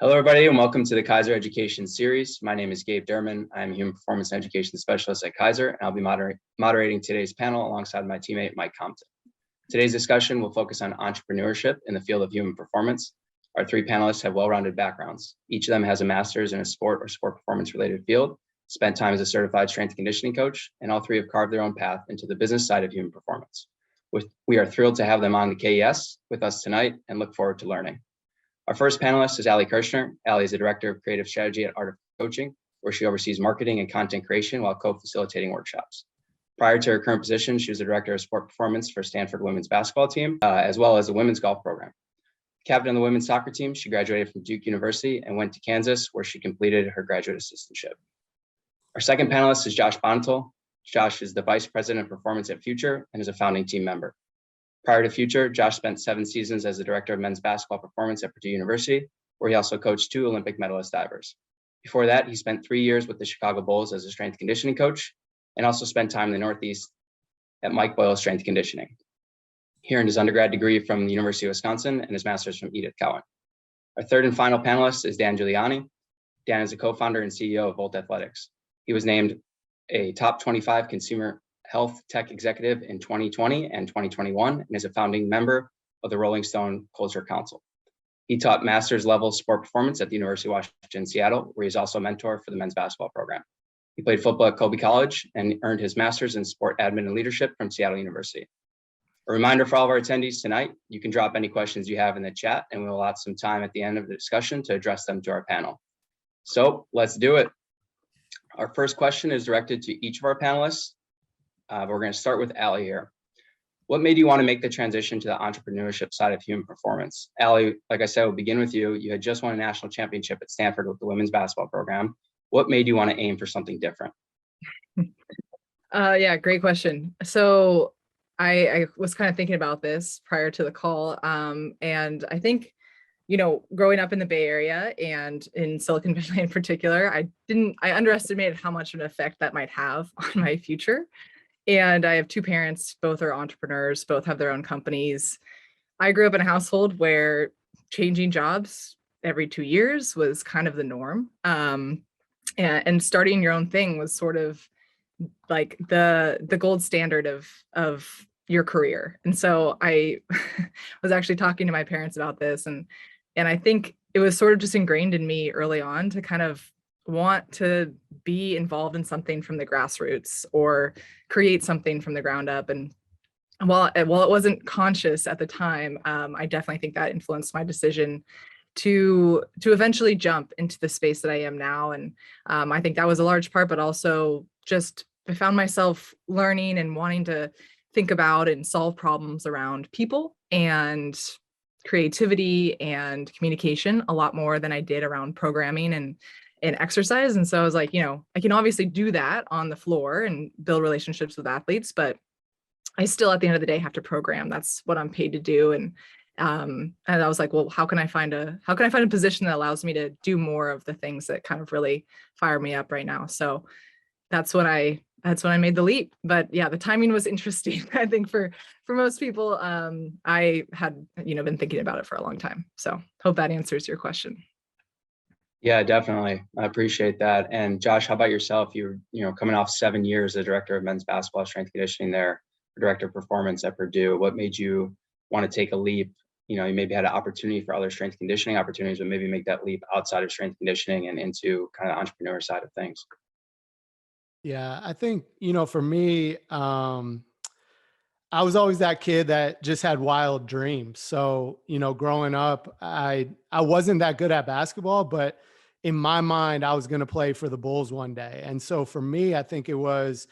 Hello, everybody, and welcome to the Keiser Education Series. My name is Gabe Derman. I'm a Human Performance and Education Specialist at Keiser, and I'll be moderating today's panel alongside my teammate, Mike Compton. Today's discussion will focus on entrepreneurship in the field of human performance. Our three panelists have well-rounded backgrounds. Each of them has a master's in a sport or sport performance-related field, spent time as a certified strength and conditioning coach, and all three have carved their own path into the business side of human performance. We are thrilled to have them on the K.E.S. with us tonight and look forward to learning. Our first panelist is Kershner. Ali is the Director of Creative Strategy at Art of Coaching, where she oversees marketing and content creation while co-facilitating workshops. Prior to her current position, she was the Director of Sport Performance for Stanford women's basketball team, as well as the women's golf program. Captain of the women's soccer team, she graduated from Duke University and went to Kansas, where she completed her graduate assistantship. Our second panelist is Josh Bonitol. Josh is the Vice President of Performance at Future and is a founding team member. Prior to Future, Josh spent 7 seasons as the Director of Men's Basketball Performance at Purdue University, where he also coached 2 Olympic medalist divers. Before that, he spent 3 years with the Chicago Bulls as a strength conditioning coach, and also spent time in the Northeast at Mike Boyle Strength Conditioning. He earned his undergrad degree from the University of Wisconsin and his master's from Edith Cowan. Our third and final panelist is Dan Giuliani. Dan is a co-founder and CEO of Volt Athletics. He was named a top 25 consumer health tech executive in 2020 and 2021, and is a founding member of the Rolling Stone Culture Council. He taught master's level sport performance at the University of Washington, Seattle, where he's also a mentor for the men's basketball program. He played football at Colby College and earned his master's in sport admin and leadership from Seattle University. A reminder for all of our attendees tonight, you can drop any questions you have in the chat, and we'll allot some time at the end of the discussion to address them to our panel. So let's do it. Our first question is directed to each of our panelists. We're going to start with Ali here. What made you want to make the transition to the entrepreneurship side of human performance? Ali, like I said, we'll begin with you. You had just won a national championship at Stanford with the women's basketball program. What made you want to aim for something different? Yeah, great question. So I was kind of thinking about this prior to the call. And I think, growing up in the Bay Area and in Silicon Valley in particular, I underestimated how much of an effect that might have on my future. And I have 2 parents, both are entrepreneurs, both have their own companies. I grew up in a household where changing jobs every 2 years was kind of the norm. And starting your own thing was sort of like the gold standard of your career. And so I was actually talking to my parents about this, and I think it was sort of just ingrained in me early on to kind of want to be involved in something from the grassroots or create something from the ground up. And while it wasn't conscious at the time, I definitely think that influenced my decision to eventually jump into the space that I am now. And I think that was a large part, but also just I found myself learning and wanting to think about and solve problems around people and creativity and communication a lot more than I did around programming and exercise. And so I was like, I can obviously do that on the floor and build relationships with athletes, but I still, at the end of the day, have to program. That's what I'm paid to do. And I was like, well, how can I find a position that allows me to do more of the things that kind of really fire me up right now? So that's when I made the leap. But yeah, the timing was interesting. I think for most people, I had, been thinking about it for a long time. So hope that answers your question. Yeah, definitely. I appreciate that. And Josh, how about yourself? You're, coming off 7 years as Director of Men's Basketball Strength Conditioning there, Director of Performance at Purdue. What made you want to take a leap? You maybe had an opportunity for other strength conditioning opportunities, but maybe make that leap outside of strength conditioning and into kind of entrepreneur side of things. Yeah, I think, for me, I was always that kid that just had wild dreams. So, growing up, I wasn't that good at basketball, but in my mind, I was going to play for the Bulls one day. And so for me, I think it was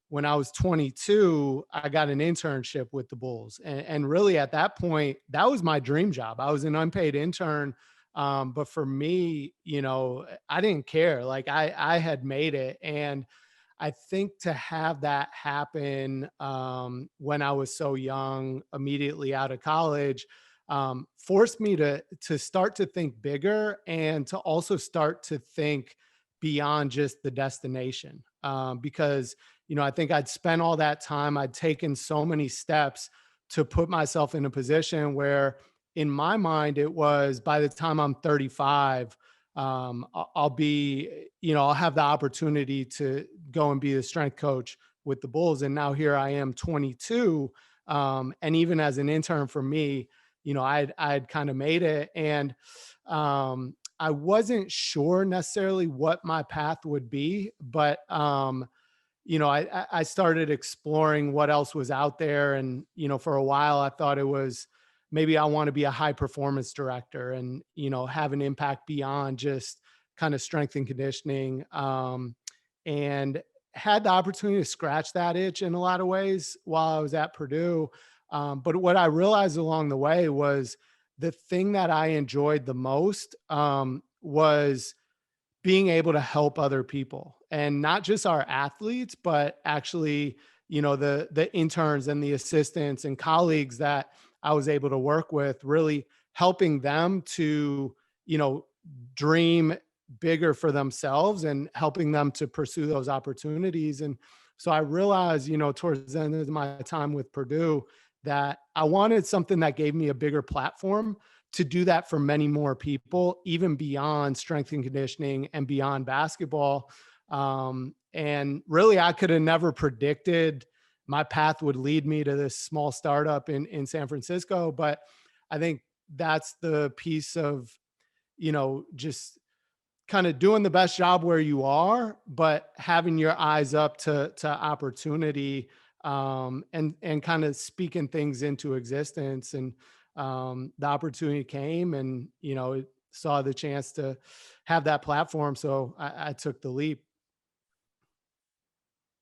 when I was 22, I got an internship with the Bulls. And really at that point, that was my dream job. I was an unpaid intern. But for me, I didn't care. Like I had made it. And I think to have that happen when I was so young, immediately out of college, forced me to start to think bigger and to also start to think beyond just the destination. Because, I think I'd spent all that time, I'd taken so many steps to put myself in a position where in my mind, it was by the time I'm 35, I'll be, I'll have the opportunity to go and be the strength coach with the Bulls. And now here I am 22. And even as an intern for me, I'd kind of made it. And I wasn't sure necessarily what my path would be, but I started exploring what else was out there. And, for a while I thought it was, maybe I want to be a high performance director and, have an impact beyond just kind of strength and conditioning. And had the opportunity to scratch that itch in a lot of ways while I was at Purdue. But what I realized along the way was the thing that I enjoyed the most was being able to help other people, and not just our athletes, but actually, the interns and the assistants and colleagues that I was able to work with, really helping them to, dream bigger for themselves and helping them to pursue those opportunities. And so I realized, towards the end of my time with Purdue, that I wanted something that gave me a bigger platform to do that for many more people, even beyond strength and conditioning and beyond basketball. And really, I could have never predicted my path would lead me to this small startup in San Francisco. But I think that's the piece of, just kind of doing the best job where you are, but having your eyes up to opportunity, and kind of speaking things into existence. And the opportunity came, and, saw the chance to have that platform. So I took the leap.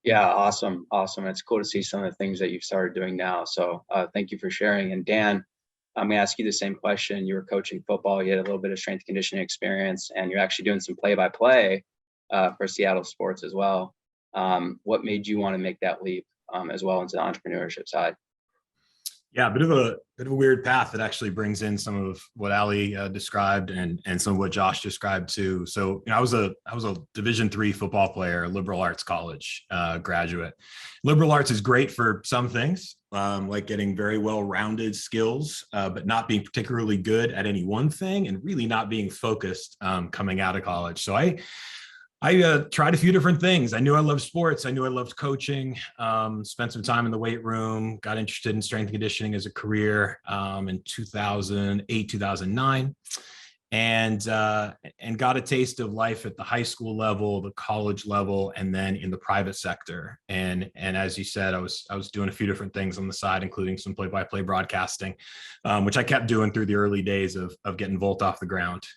Yeah, awesome. Awesome. It's cool to see some of the things that you've started doing now. So thank you for sharing. And Dan, I'm going to ask you the same question. You were coaching football, you had a little bit of strength conditioning experience, and you're actually doing some play-by-play for Seattle sports as well. What made you want to make that leap as well into the entrepreneurship side? Yeah, a bit of a weird path that actually brings in some of what Ali described and some of what Josh described too. So, I was a Division III football player, liberal arts college graduate. Liberal arts is great for some things, like getting very well-rounded skills, but not being particularly good at any one thing and really not being focused coming out of college. So I tried a few different things. I knew I loved sports. I knew I loved coaching, spent some time in the weight room, got interested in strength and conditioning as a career in 2008, 2009, and got a taste of life at the high school level, the college level, and then in the private sector. And as you said, I was doing a few different things on the side, including some play-by-play broadcasting, which I kept doing through the early days of getting Volt off the ground,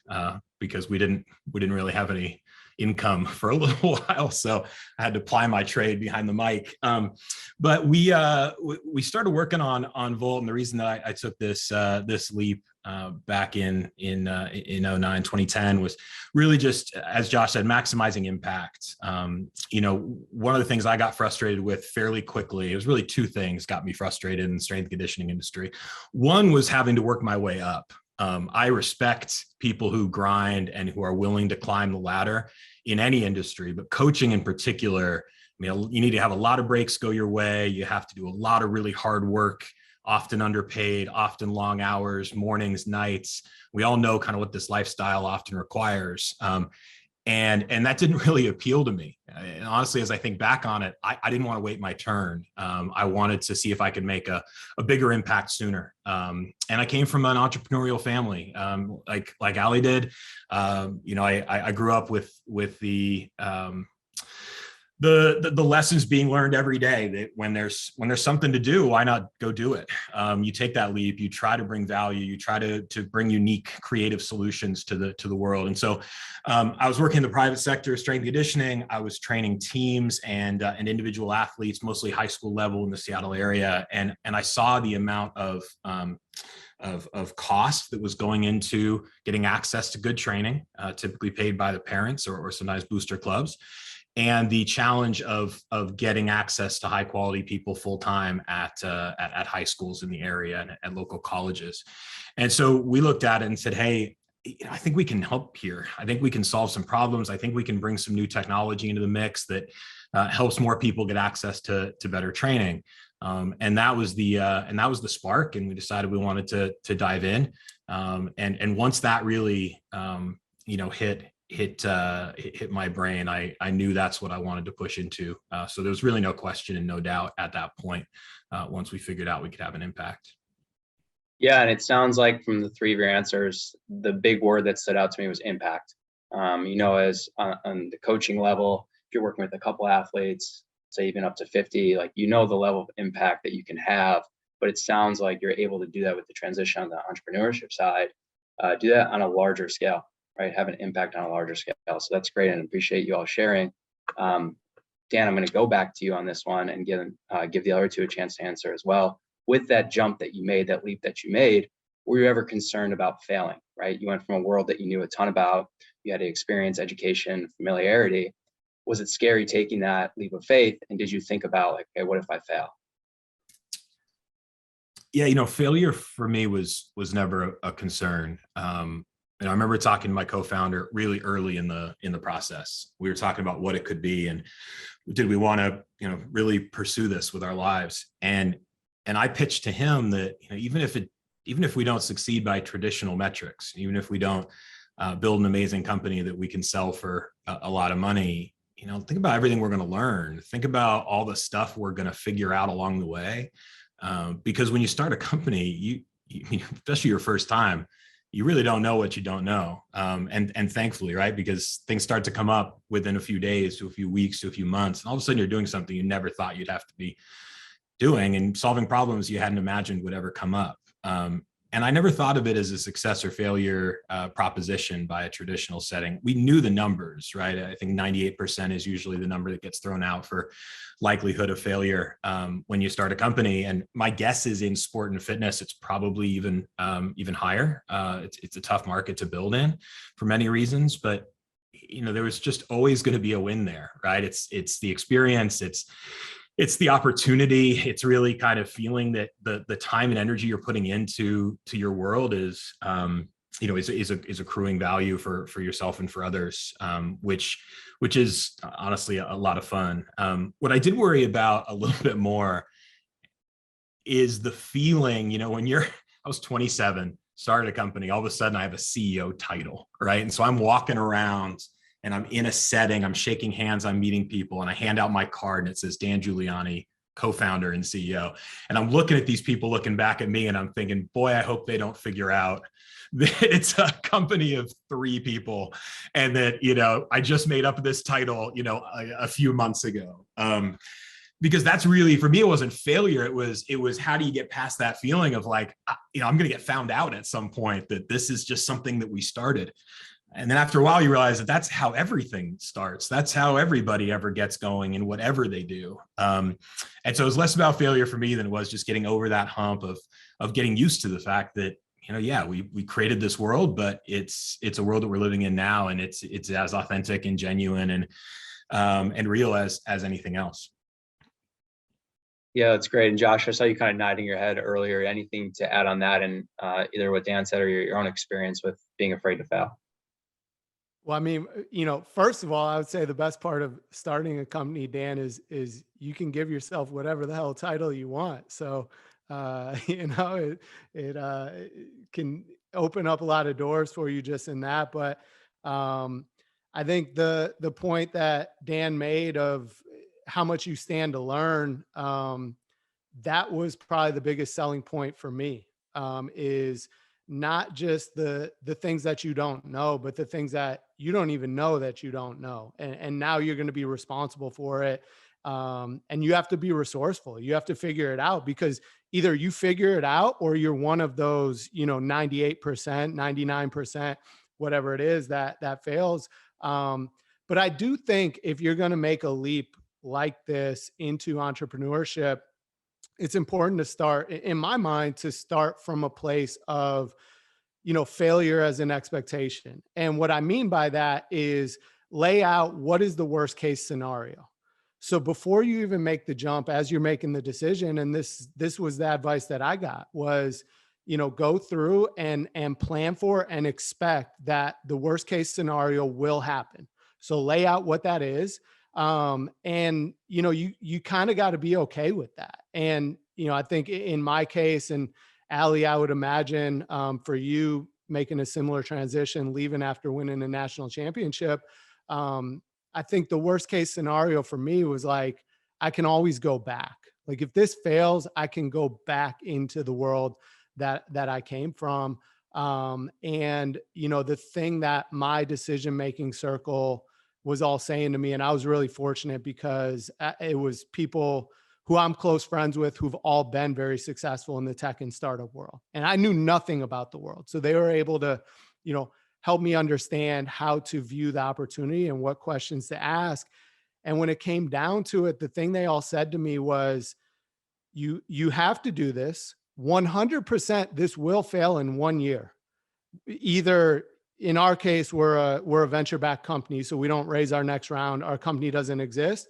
because we didn't really have any income for a little while. So I had to ply my trade behind the mic. But we started working on Volt. And the reason that I took this leap back in 2009, 2010 was really just, as Josh said, maximizing impact. One of the things I got frustrated with fairly quickly, it was really two things got me frustrated in the strength and conditioning industry. One was having to work my way up. I respect people who grind and who are willing to climb the ladder in any industry, but coaching in particular, you need to have a lot of breaks go your way. You have to do a lot of really hard work, often underpaid, often long hours, mornings, nights. We all know kind of what this lifestyle often requires. And that didn't really appeal to me. And honestly, as I think back on it, I didn't want to wait my turn. I wanted to see if I could make a bigger impact sooner. And I came from an entrepreneurial family, like Ali did. I grew up with the lessons being learned every day that when there's something to do, why not go do it? You take that leap, you try to bring value, you try to bring unique creative solutions to the world. And so I was working in the private sector, strength and conditioning. I was training teams and individual athletes, mostly high school level in the Seattle area. And I saw the amount of cost that was going into getting access to good training, typically paid by the parents or sometimes booster clubs, and the challenge of getting access to high quality people full time at high schools in the area and at local colleges. And so we looked at it and said, hey, I think we can help here. I think we can solve some problems. I think we can bring some new technology into the mix that helps more people get access to better training. And that was the spark. And we decided we wanted to dive in. And once that really, hit my brain, I knew that's what I wanted to push into. So there was really no question and no doubt at that point, once we figured out we could have an impact. Yeah, and it sounds like from the three of your answers, the big word that stood out to me was impact. As on the coaching level, if you're working with a couple athletes, say even up to 50, like, the level of impact that you can have, but it sounds like you're able to do that with the transition on the entrepreneurship side, do that on a larger scale, right? Have an impact on a larger scale. So that's great, and appreciate you all sharing. Dan, I'm going to go back to you on this one and give the other two a chance to answer as well. With that jump that you made, that leap that you made, were you ever concerned about failing, right? You went from a world that you knew a ton about, you had experience, education, familiarity. Was it scary taking that leap of faith? And did you think about, like, okay, what if I fail? Yeah, failure for me was never a concern. I remember talking to my co-founder really early in the process. We were talking about what it could be, and did we want to, really pursue this with our lives? And I pitched to him that, even if we don't succeed by traditional metrics, even if we don't build an amazing company that we can sell for a lot of money, think about everything we're going to learn. Think about all the stuff we're going to figure out along the way. Because when you start a company, you especially your first time, you really don't know what you don't know. And thankfully, right? Because things start to come up within a few days to a few weeks to a few months. And all of a sudden you're doing something you never thought you'd have to be doing, and solving problems you hadn't imagined would ever come up. And I never thought of it as a success or failure proposition by a traditional setting. We knew the numbers, right? I think 98% is usually the number that gets thrown out for likelihood of failure when you start a company. And my guess is in sport and fitness, it's probably even higher. It's a tough market to build in for many reasons, but there was just always going to be a win there, right? It's the experience, it's the opportunity. It's really kind of feeling that the time and energy you're putting into your world is accruing value for yourself and for others, which is honestly a lot of fun. What I did worry about a little bit more is the feeling, when I was 27, started a company, all of a sudden I have a CEO title, right? And so I'm walking around and I'm in a setting, I'm shaking hands, I'm meeting people, and I hand out my card and it says Dan Giuliani, co-founder and CEO. And I'm looking at these people looking back at me and I'm thinking, boy, I hope they don't figure out that it's a company of 3 people and that, I just made up this title, a few months ago. Because that's really, for me, it wasn't failure. It was how do you get past that feeling of like, I'm going to get found out at some point that this is just something that we started. And then after a while, you realize that that's how everything starts. That's how everybody ever gets going in whatever they do. And so it was less about failure for me than it was just getting over that hump of getting used to the fact that, we created this world, but it's a world that we're living in now. And it's as authentic and genuine and real as anything else. Yeah, that's great. And Josh, I saw you kind of nodding your head earlier. Anything to add on that, and either what Dan said or your own experience with being afraid to fail? Well, I mean, first of all, I would say the best part of starting a company, Dan, is you can give yourself whatever the hell title you want. So, it can open up a lot of doors for you just in that. But I think the point that Dan made of how much you stand to learn, that was probably the biggest selling point for me, is not just the things that you don't know, but the things that you don't even know that you don't know. And now you're going to be responsible for it. And you have to be resourceful. You have to figure it out, because either you figure it out or you're one of those, 98%, 99%, whatever it is that fails. But I do think if you're going to make a leap like this into entrepreneurship, it's important to start, in my mind, to start from a place of, failure as an expectation. And what I mean by that is lay out what is the worst case scenario. So before you even make the jump, as you're making the decision, and this was the advice that I got, was, go through and plan for and expect that the worst case scenario will happen. So lay out what that is. And, you kind of got to be okay with that. And, I think in my case, and Allie, I would imagine for you making a similar transition, leaving after winning a national championship, I think the worst case scenario for me was like, I can always go back. Like if this fails, I can go back into the world that I came from. And, you know, the thing that my decision-making circle was all saying to me, and I was really fortunate because it was people who I'm close friends with who've all been very successful in the tech and startup world. And I knew nothing about the world. So they were able to, you know, help me understand how to view the opportunity and what questions to ask. And when it came down to it, the thing they all said to me was, you have to do this 100%. This will fail in 1 year. Either in our case, we're a venture-backed company, so we don't raise our next round. Our company doesn't exist,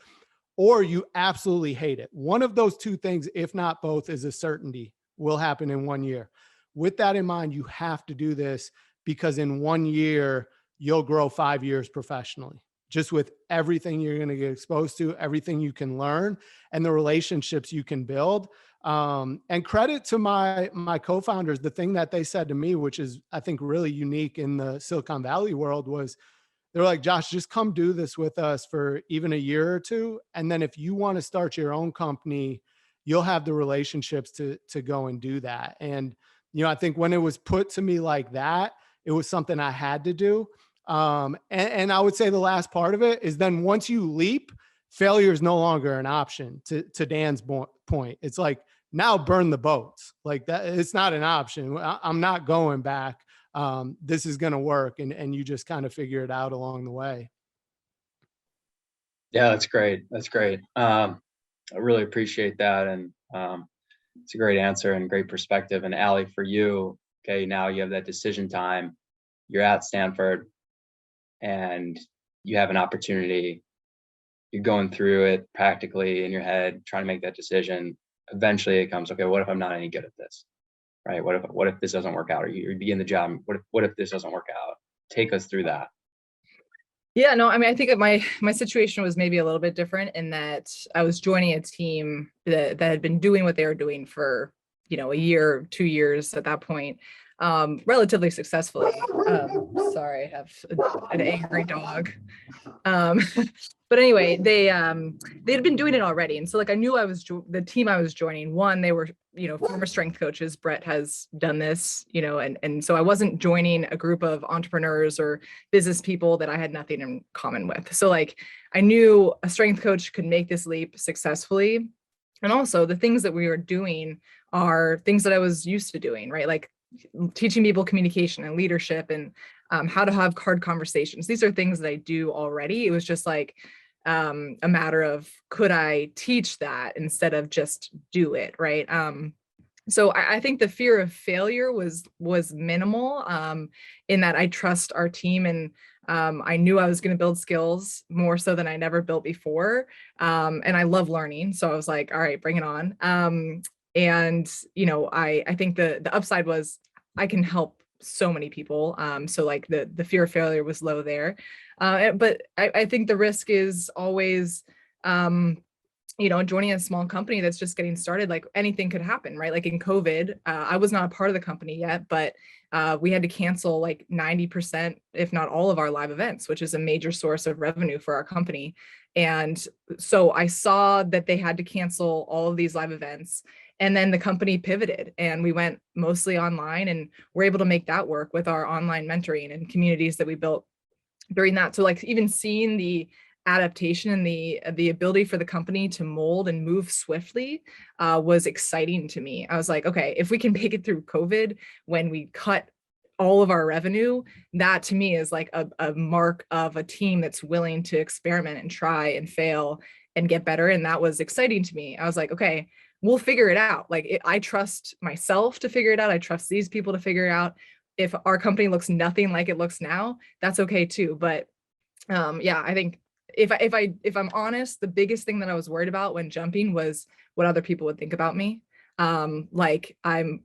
or you absolutely hate it. One of those two things, if not both, is a certainty will happen in 1 year. With that in mind, you have to do this because in 1 year, you'll grow 5 years professionally, just with everything you're going to get exposed to, everything you can learn, and the relationships you can build. And credit to my co-founders, the thing that they said to me, which is, I think, really unique in the Silicon Valley world, was they're like, Josh, just come do this with us for even a year or two. And then if you want to start your own company, you'll have the relationships to go and do that. And, you know, I think when it was put to me like that, it was something I had to do. And I would say the last part of it is then once you leap, failure is no longer an option. To Dan's point, it's like, now burn the boats. Like that, it's not an option. I'm not going back. This is going to work. And you just kind of figure it out along the way. Yeah, that's great. That's great. I really appreciate that. And it's a great answer and great perspective. And Allie, for you, okay, now you have that decision time. You're at Stanford and you have an opportunity. You're going through it practically in your head, trying to make that decision. Eventually it comes, okay, what if I'm not any good at this? Right? What if this doesn't work out? Or you begin the job. What if this doesn't work out? Take us through that. Yeah, no, I mean, I think my situation was maybe a little bit different in that I was joining a team that had been doing what they were doing for, you know, a year, 2 years at that point, relatively successfully. Sorry, I have an angry dog. But anyway, they had been doing it already, and so like I knew the team I was joining. One, they were, you know, former strength coaches. Brett has done this, you know, and so I wasn't joining a group of entrepreneurs or business people that I had nothing in common with. So like I knew a strength coach could make this leap successfully, and also the things that we were doing are things that I was used to doing, right? Like teaching people communication and leadership and how to have hard conversations. These are things that I do already. It was just like a matter of, could I teach that instead of just do it, right? So I think the fear of failure was minimal in that I trust our team, and I knew I was going to build skills more so than I never built before. And I love learning. So I was like, all right, bring it on. And, you know, I think the upside was I can help so many people. So like the fear of failure was low there. But I think the risk is always, you know, joining a small company that's just getting started, like anything could happen, right? Like in COVID, I was not a part of the company yet, but we had to cancel like 90%, if not all of our live events, which is a major source of revenue for our company. And so I saw that they had to cancel all of these live events. And then the company pivoted and we went mostly online, and we're able to make that work with our online mentoring and communities that we built during that. So like even seeing the adaptation and the ability for the company to mold and move swiftly was exciting to me. I was like, okay, if we can make it through COVID when we cut all of our revenue, that to me is like a mark of a team that's willing to experiment and try and fail and get better. And that was exciting to me. I was like, okay, we'll figure it out. Like I trust myself to figure it out. I trust these people to figure it out. If our company looks nothing like it looks now, that's okay too. But yeah, I think if I'm honest, the biggest thing that I was worried about when jumping was what other people would think about me. Like I'm,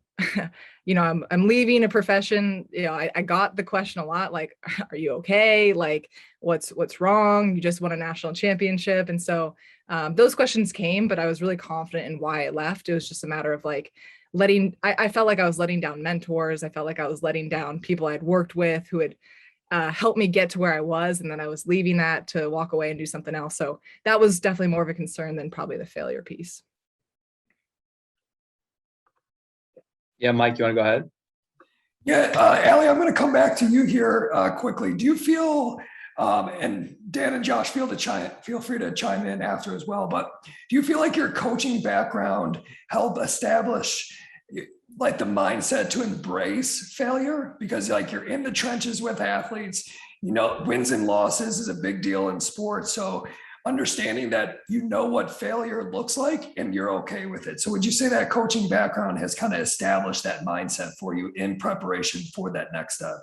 you know, I'm leaving a profession. You know, I got the question a lot, like, are you okay? Like, what's wrong? You just won a national championship. And so those questions came, but I was really confident in why I left. It was just a matter of like, I felt like I was letting down mentors. I felt like I was letting down people I'd worked with who had helped me get to where I was. And then I was leaving that to walk away and do something else. So that was definitely more of a concern than probably the failure piece. Yeah, Mike, you want to go ahead? Yeah, Allie, I'm going to come back to you here quickly. Do you feel, and Dan and Josh, feel free to chime in after as well, but do you feel like your coaching background helped establish like the mindset to embrace failure? Because like you're in the trenches with athletes, you know, wins and losses is a big deal in sports. So understanding that you know what failure looks like and you're okay with it. So would you say that coaching background has kind of established that mindset for you in preparation for that next step?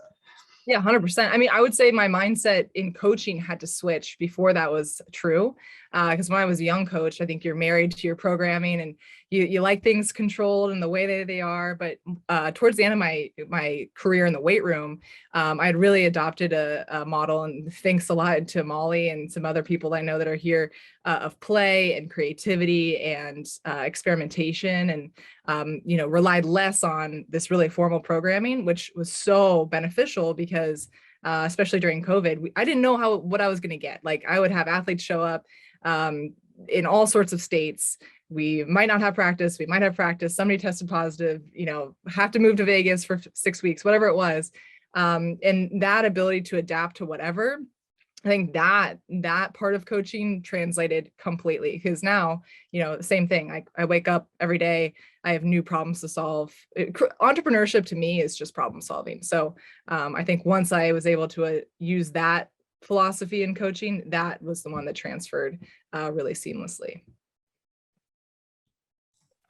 Yeah, 100%. I mean, I would say my mindset in coaching had to switch before that was true. Because when I was a young coach, I think you're married to your programming and you like things controlled in the way they are. But towards the end of my career in the weight room, I had really adopted a model, and thanks a lot to Molly and some other people I know that are here, of play and creativity and experimentation, and relied less on this really formal programming, which was so beneficial because especially during COVID, I didn't know what I was going to get. Like I would have athletes show up in all sorts of states. We might not have practice. We might have practice. Somebody tested positive, have to move to Vegas for 6 weeks, whatever it was. And that ability to adapt to whatever, I think that part of coaching translated completely, because now, same thing. I wake up every day, I have new problems to solve. Entrepreneurship to me is just problem solving. So I think once I was able to use that philosophy in coaching, that was the one that transferred really seamlessly.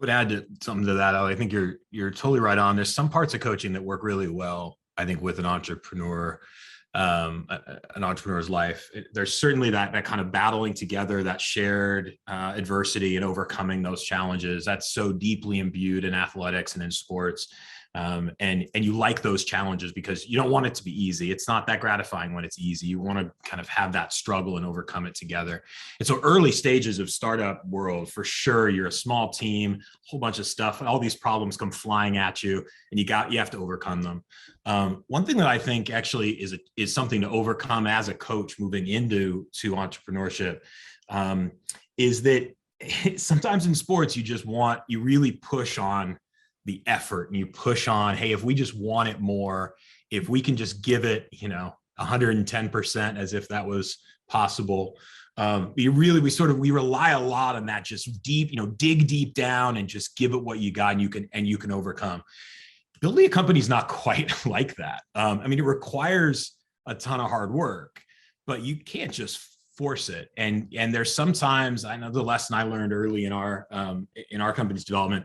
I would add something to that. I think you're totally right on. There's some parts of coaching that work really well, I think, with an entrepreneur's life. There's certainly that kind of battling together, that shared adversity and overcoming those challenges. That's so deeply imbued in athletics and in sports. And you like those challenges because you don't want it to be easy. It's not that gratifying when it's easy. You want to kind of have that struggle and overcome it together. And so early stages of startup world, for sure, you're a small team, a whole bunch of stuff, all these problems come flying at you, and you have to overcome them. One thing that I think actually is something to overcome as a coach moving into entrepreneurship is that sometimes in sports, you really push on the effort, and you push on, hey, if we just want it more, if we can just give it, 110%, as if that was possible. We rely a lot on that, just deep, dig deep down and just give it what you got, and you can overcome. Building a company is not quite like that. It requires a ton of hard work, but you can't just force it. And there's sometimes, I know the lesson I learned early in our company's development,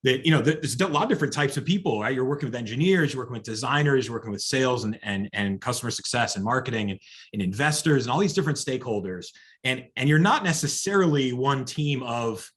that, there's a lot of different types of people, right? You're working with engineers, you're working with designers, you're working with sales and customer success and marketing and investors and all these different stakeholders. And you're not necessarily one team of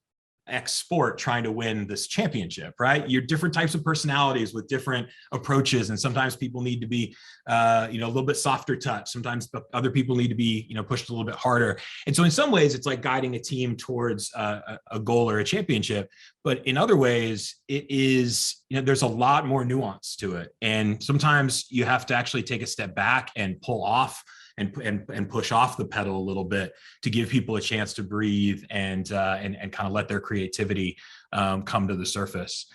X sport trying to win this championship, right? You're different types of personalities with different approaches. And sometimes people need to be, a little bit softer touch. Sometimes other people need to be, pushed a little bit harder. And so in some ways, it's like guiding a team towards a goal or a championship. But in other ways, it is, there's a lot more nuance to it. And sometimes you have to actually take a step back and pull off and push off the pedal a little bit to give people a chance to breathe and kind of let their creativity come to the surface.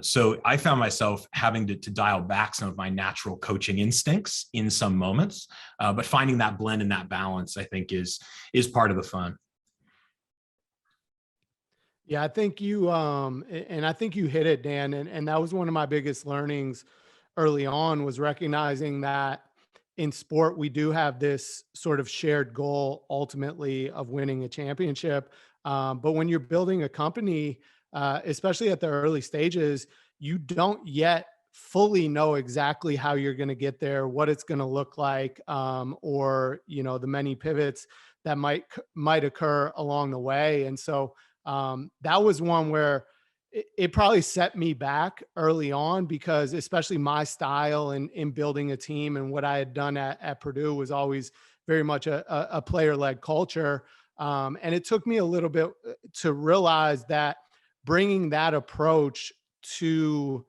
So I found myself having to dial back some of my natural coaching instincts in some moments, but finding that blend and that balance, I think, is part of the fun. Yeah, I think you hit it, Dan. And that was one of my biggest learnings early on, was recognizing that in sport, we do have this sort of shared goal ultimately of winning a championship. But when you're building a company, especially at the early stages, you don't yet fully know exactly how you're going to get there, what it's going to look like, or, the many pivots that might occur along the way. And so that was one where it probably set me back early on, because especially my style in building a team and what I had done at Purdue was always very much a player-led culture. And it took me a little bit to realize that bringing that approach to,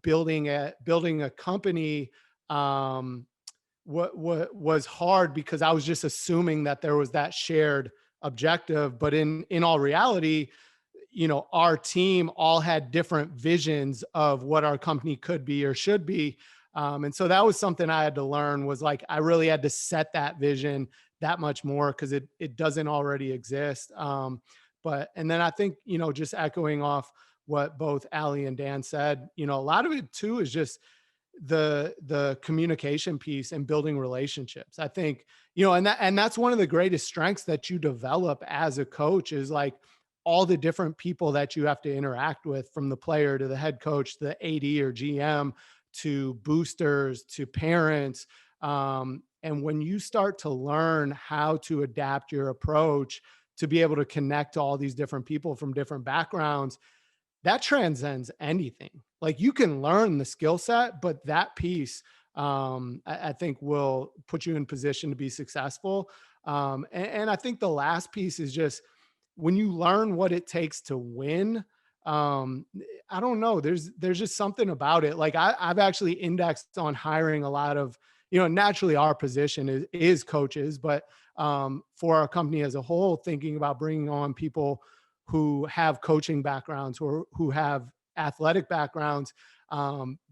building a company, what was hard because I was just assuming that there was that shared objective. But in all reality, our team all had different visions of what our company could be or should be. And so that was something I had to learn, was like, I really had to set that vision that much more, because it doesn't already exist. And then I think, just echoing off what both Ali and Dan said, a lot of it too is just the communication piece and building relationships. I think, and that's one of the greatest strengths that you develop as a coach, is like all the different people that you have to interact with, from the player to the head coach, to the AD or GM, to boosters, to parents. And when you start to learn how to adapt your approach to be able to connect to all these different people from different backgrounds, that transcends anything. Like, you can learn the skill set, but that piece, I think, will put you in position to be successful. And I think the last piece is just, when you learn what it takes to win, I don't know, there's just something about it. Like, I've actually indexed on hiring a lot of, naturally our position is coaches, but for our company as a whole, thinking about bringing on people who have coaching backgrounds or who have athletic backgrounds,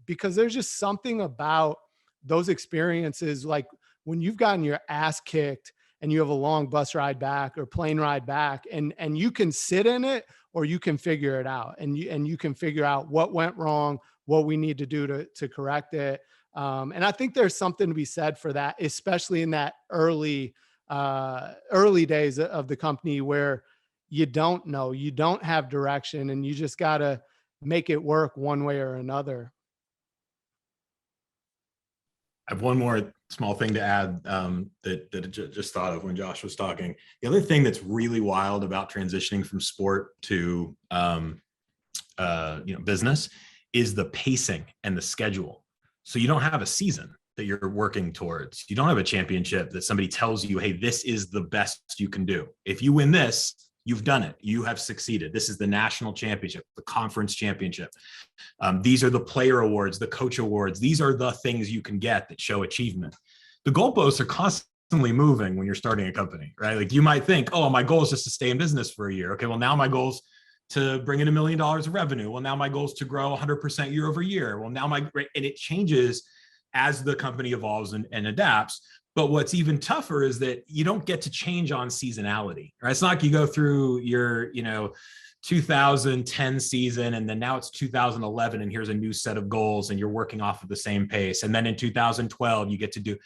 because there's just something about those experiences. Like, when you've gotten your ass kicked and you have a long bus ride back or plane ride back, and you can sit in it or you can figure it out, and you can figure out what went wrong, what we need to do to correct it. And I think there's something to be said for that, especially in that early days of the company, where you don't know, you don't have direction, and you just got to make it work one way or another. I have one more small thing to add that I just thought of when Josh was talking. The other thing that's really wild about transitioning from sport to business is the pacing and the schedule. So you don't have a season that you're working towards. You don't have a championship that somebody tells you, hey, this is the best you can do. If you win this, you've done it. You have succeeded. This is the national championship, the conference championship. These are the player awards, the coach awards. These are the things you can get that show achievement. The goalposts are constantly moving when you're starting a company, right? Like, you might think, oh, my goal is just to stay in business for a year. Okay, well, now my goal is to bring in $1 million of revenue. Well, now my goal is to grow 100% year over year. Well, now and it changes as the company evolves and adapts. But what's even tougher is that you don't get to change on seasonality, right? It's not like you go through your, 2010 season, and then now it's 2011, and here's a new set of goals, and you're working off of the same pace. And then in 2012, you get to do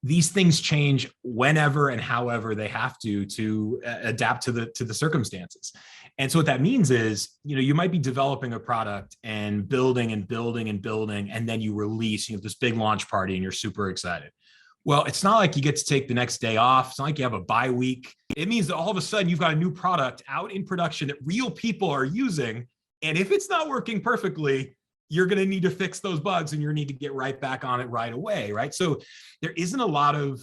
these things. Change whenever and however they have to adapt to the circumstances. And so what that means is, you might be developing a product and building and building and building, and then you release, this big launch party, and you're super excited. Well, it's not like you get to take the next day off. It's not like you have a bye week. It means that all of a sudden you've got a new product out in production that real people are using. And if it's not working perfectly, you're going to need to fix those bugs, and you need to get right back on it right away, right? So there isn't a lot of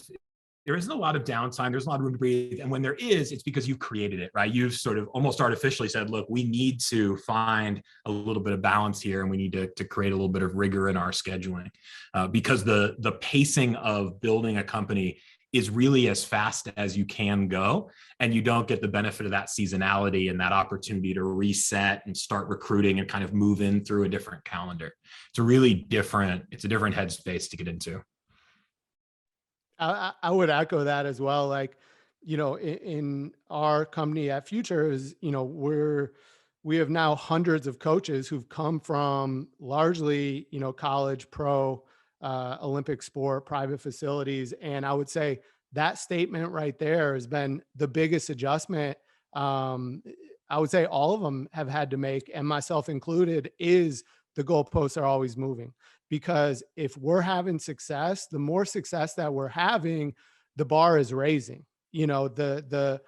downtime. There's a lot of room to breathe. And when there is, it's because you've created it, right? You've sort of almost artificially said, look, we need to find a little bit of balance here, and we need to create a little bit of rigor in our scheduling, because the pacing of building a company is really as fast as you can go, and you don't get the benefit of that seasonality and that opportunity to reset and start recruiting and kind of move in through a different calendar. It's a different headspace to get into. I would echo that as well. Like, in our company at Future is, we have now hundreds of coaches who've come from largely, college, pro, Olympic sport, private facilities. And I would say that statement right there has been the biggest adjustment. I would say all of them have had to make, and myself included, is the goalposts are always moving. Because if we're having success, the more success that we're having, the bar is raising. The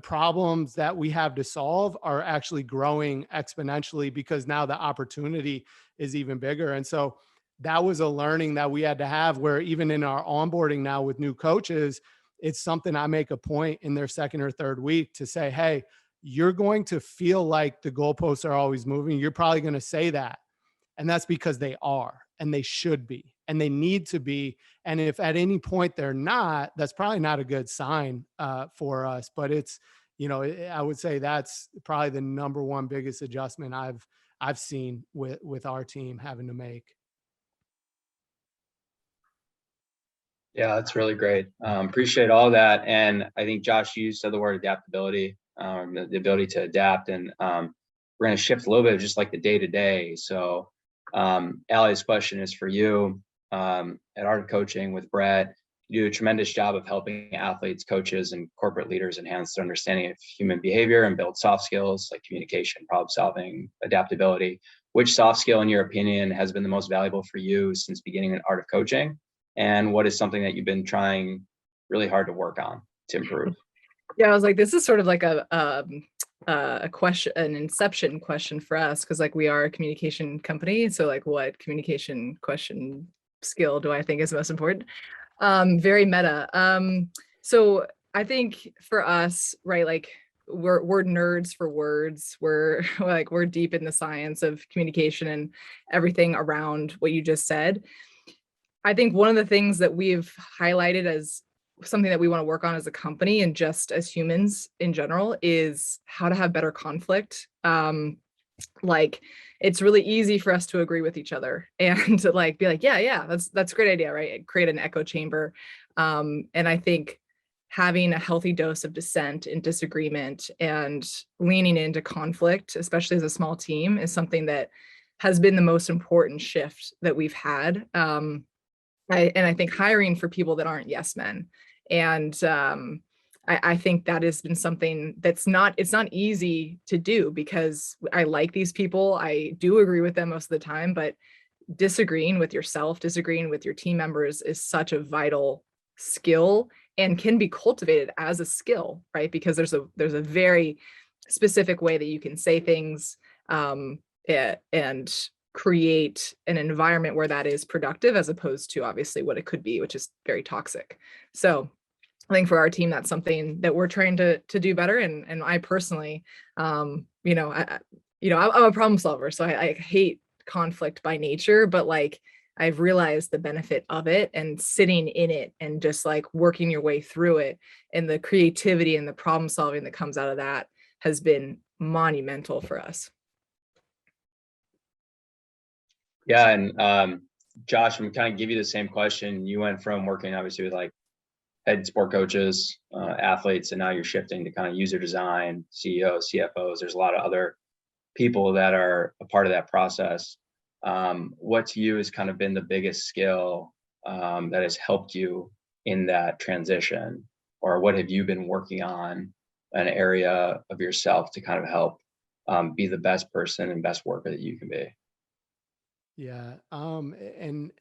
problems that we have to solve are actually growing exponentially, because now the opportunity is even bigger. And so that was a learning that we had to have, where even in our onboarding now with new coaches, it's something I make a point in their second or third week to say, hey, you're going to feel like the goalposts are always moving. You're probably going to say that. And that's because they are, and they should be, and they need to be. And if at any point they're not, that's probably not a good sign for us. But it's, I would say that's probably the number one biggest adjustment I've seen with our team having to make. Yeah, that's really great. Appreciate all that. And I think Josh, you said the word adaptability, the ability to adapt. And we're going to shift a little bit, just like the day to day. So Allie's question is for you. At Art of Coaching with Brett, you do a tremendous job of helping athletes, coaches, and corporate leaders enhance their understanding of human behavior and build soft skills like communication, problem solving, adaptability. Which soft skill, in your opinion, has been the most valuable for you since beginning in Art of Coaching? And what is something that you've been trying really hard to work on to improve? Yeah, I was like, this is sort of like a question, an inception question for us, because like we are a communication company. So like, what communication question skill do I think is most important? Very meta. So I think for us, right, like we're nerds for words. We're like, we're deep in the science of communication and everything around what you just said. I think one of the things that we've highlighted as something that we want to work on as a company and just as humans in general is how to have better conflict. Like it's really easy for us to agree with each other and to like be like, yeah, that's a great idea, right? Create an echo chamber. And I think having a healthy dose of dissent and disagreement and leaning into conflict, especially as a small team, is something that has been the most important shift that we've had. I think hiring for people that aren't yes men. And I think that has been something it's not easy to do because I like these people. I do agree with them most of the time, but disagreeing with yourself, disagreeing with your team members is such a vital skill and can be cultivated as a skill, right? Because there's a very specific way that you can say things and create an environment where that is productive as opposed to obviously what it could be, which is very toxic. So I think for our team, that's something that we're trying to do better. And I personally, I'm a problem solver, so I hate conflict by nature, but like I've realized the benefit of it and sitting in it and just like working your way through it, and the creativity and the problem solving that comes out of that has been monumental for us. Yeah, and Josh, I'm kind of give you the same question. You went from working obviously with like head sport coaches, athletes, and now you're shifting to kind of user design, CEOs, CFOs. There's a lot of other people that are a part of that process. What to you has kind of been the biggest skill that has helped you in that transition? Or what have you been working on, an area of yourself to kind of help be the best person and best worker that you can be? Yeah. And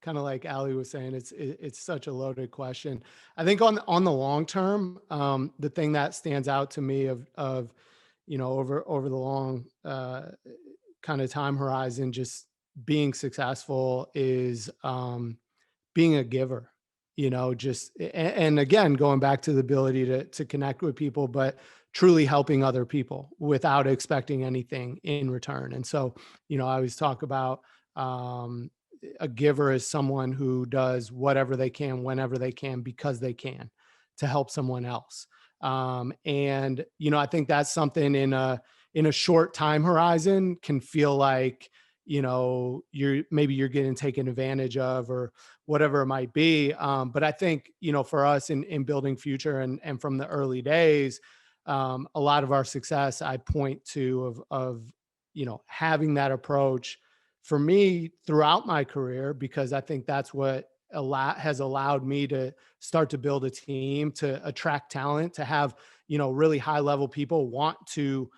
kind of like Ali was saying, it's such a loaded question. I think on the long term, the thing that stands out to me of over the long kind of time horizon, just being successful is being a giver. And again, going back to the ability to connect with people, but truly helping other people without expecting anything in return. And so, I always talk about a giver is someone who does whatever they can, whenever they can, because they can, to help someone else. And I think that's something in a short time horizon can feel like, you're getting taken advantage of or whatever it might be. But I think, for us in building future and from the early days, a lot of our success I point to of having that approach for me throughout my career, because I think that's what has allowed me to start to build a team, to attract talent, to have, really high level people want to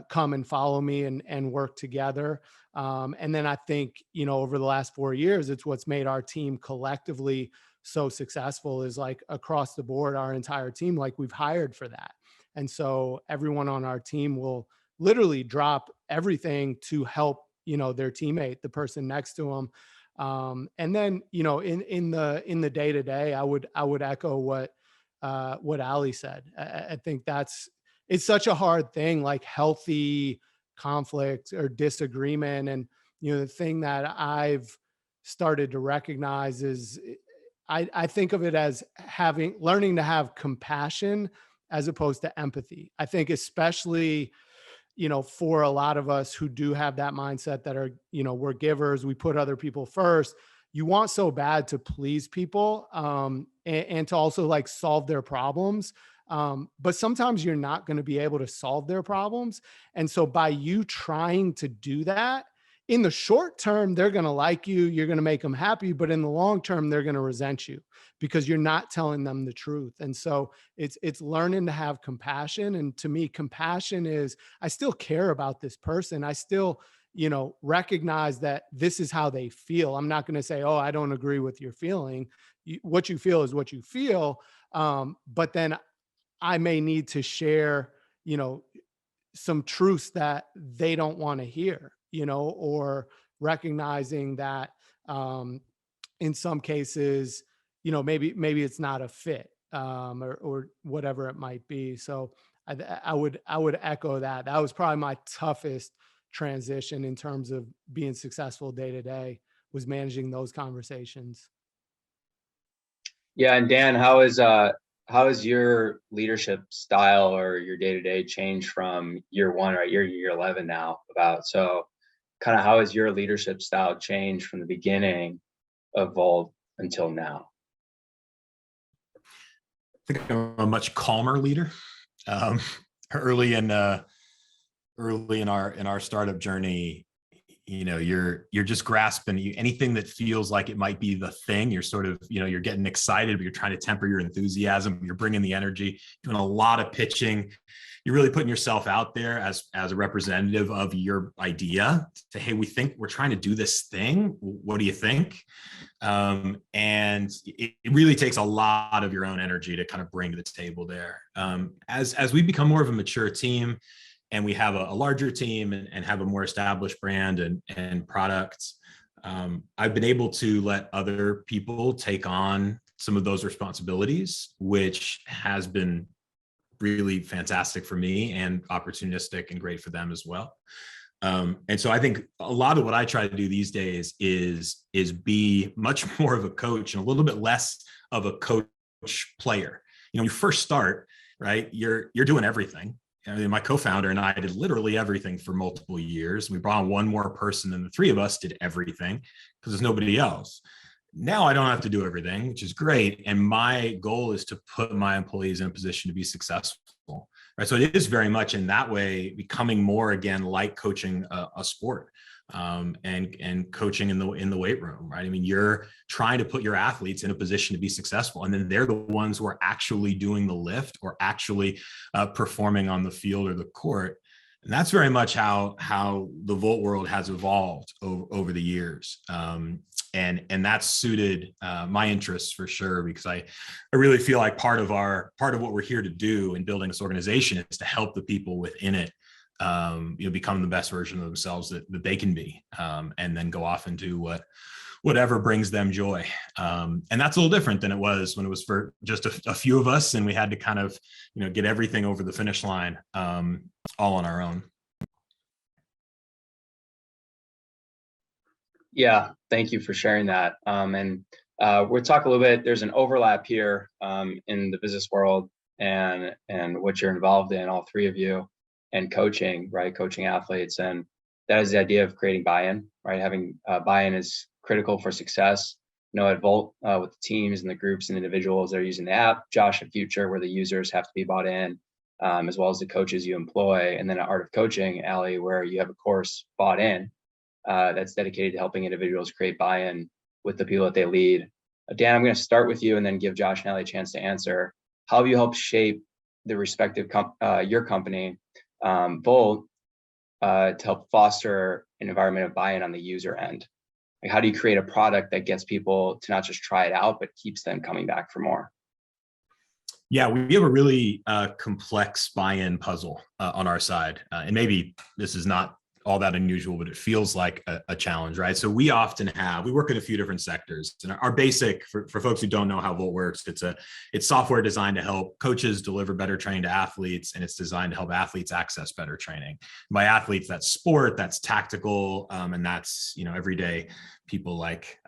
come and follow me and work together. And then I think, over the last 4 years, it's what's made our team collectively so successful is like across the board, our entire team, like we've hired for that. And so everyone on our team will literally drop everything to help, their teammate, the person next to them. And then, in the day to day, I would echo what Ali said. I think that's it's such a hard thing, like healthy conflict or disagreement. And, the thing that I've started to recognize is I think of it as learning to have compassion as opposed to empathy. I think especially, for a lot of us who do have that mindset that are, we're givers, we put other people first. You want so bad to please people, and to also like solve their problems. But sometimes you're not going to be able to solve their problems. And so by you trying to do that, in the short term, they're going to like you, you're going to make them happy, but in the long term, they're going to resent you because you're not telling them the truth. And so it's learning to have compassion. And to me, compassion is, I still care about this person. I still, recognize that this is how they feel. I'm not going to say, oh, I don't agree with your feeling. What you feel is what you feel. But then I may need to share, some truths that they don't want to hear, or recognizing that in some cases, maybe it's not a fit, or whatever it might be. So I would echo that. That was probably my toughest transition in terms of being successful day to day, was managing those conversations. Yeah, and Dan, how is your leadership style or your day-to-day changed from year one, right? You're year 11 now, so kind of how has your leadership style changed from the beginning of Volt until now? I think I'm a much calmer leader. Early in our startup journey, you're just grasping anything that feels like it might be the thing. You're sort of, you're getting excited, but you're trying to temper your enthusiasm. You're bringing the energy, doing a lot of pitching. You're really putting yourself out there as a representative of your idea. Say, hey, we're trying to do this thing. What do you think? And it really takes a lot of your own energy to kind of bring to the table there. As we become more of a mature team, and we have a larger team and have a more established brand and products, I've been able to let other people take on some of those responsibilities, which has been really fantastic for me and opportunistic and great for them as well. And so I think a lot of what I try to do these days is be much more of a coach and a little bit less of a coach player. When you first start, right, you're doing everything. I mean, my co-founder and I did literally everything for multiple years. We brought on one more person and the three of us did everything because there's nobody else. Now I don't have to do everything, which is great. And my goal is to put my employees in a position to be successful. Right. So it is very much in that way becoming more again like coaching a sport, and coaching in the weight room. Right. I mean, you're trying to put your athletes in a position to be successful, and then they're the ones who are actually doing the lift or actually performing on the field or the court. And that's very much how the Volt world has evolved over the years. And that's suited my interests for sure, because I really feel like part of what we're here to do in building this organization is to help the people within it become the best version of themselves that they can be, and then go off and do whatever brings them joy. And that's a little different than it was when it was for just a few of us and we had to kind of get everything over the finish line all on our own. Yeah, thank you for sharing that. And we'll talk a little bit. There's an overlap here in the business world and what you're involved in, all three of you, and coaching, right? Coaching athletes. And that is the idea of creating buy-in, right? Having buy-in is critical for success. At Volt, with the teams and the groups and individuals that are using the app, Josh at Future, where the users have to be bought in, as well as the coaches you employ. And then at Art of Coaching, Allie, where you have a course bought in that's dedicated to helping individuals create buy-in with the people that they lead. Dan, I'm going to start with you and then give Josh and Allie a chance to answer. How have you helped shape the respective your company, Volt, to help foster an environment of buy-in on the user end? Like, how do you create a product that gets people to not just try it out, but keeps them coming back for more? Yeah, we have a really complex buy-in puzzle on our side. And maybe this is not all that unusual, but it feels like a challenge, right? So we work in a few different sectors, and our basic, for folks who don't know how Volt works, it's software designed to help coaches deliver better training to athletes, and it's designed to help athletes access better training. By athletes, that's sport, that's tactical, and that's, everyday people like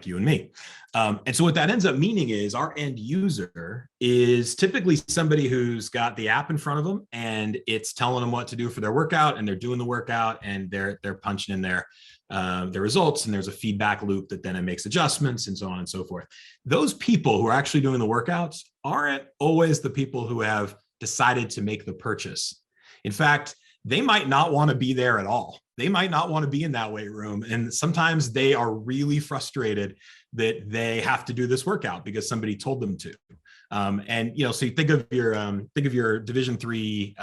you and me. And so what that ends up meaning is our end user is typically somebody who's got the app in front of them, and it's telling them what to do for their workout, and they're doing the workout, and they're punching in their results, and there's a feedback loop that then it makes adjustments and so on and so forth. Those people who are actually doing the workouts aren't always the people who have decided to make the purchase. In fact, they might not want to be there at all. They might not want to be in that weight room. And sometimes they are really frustrated that they have to do this workout because somebody told them to. So you think of your Division III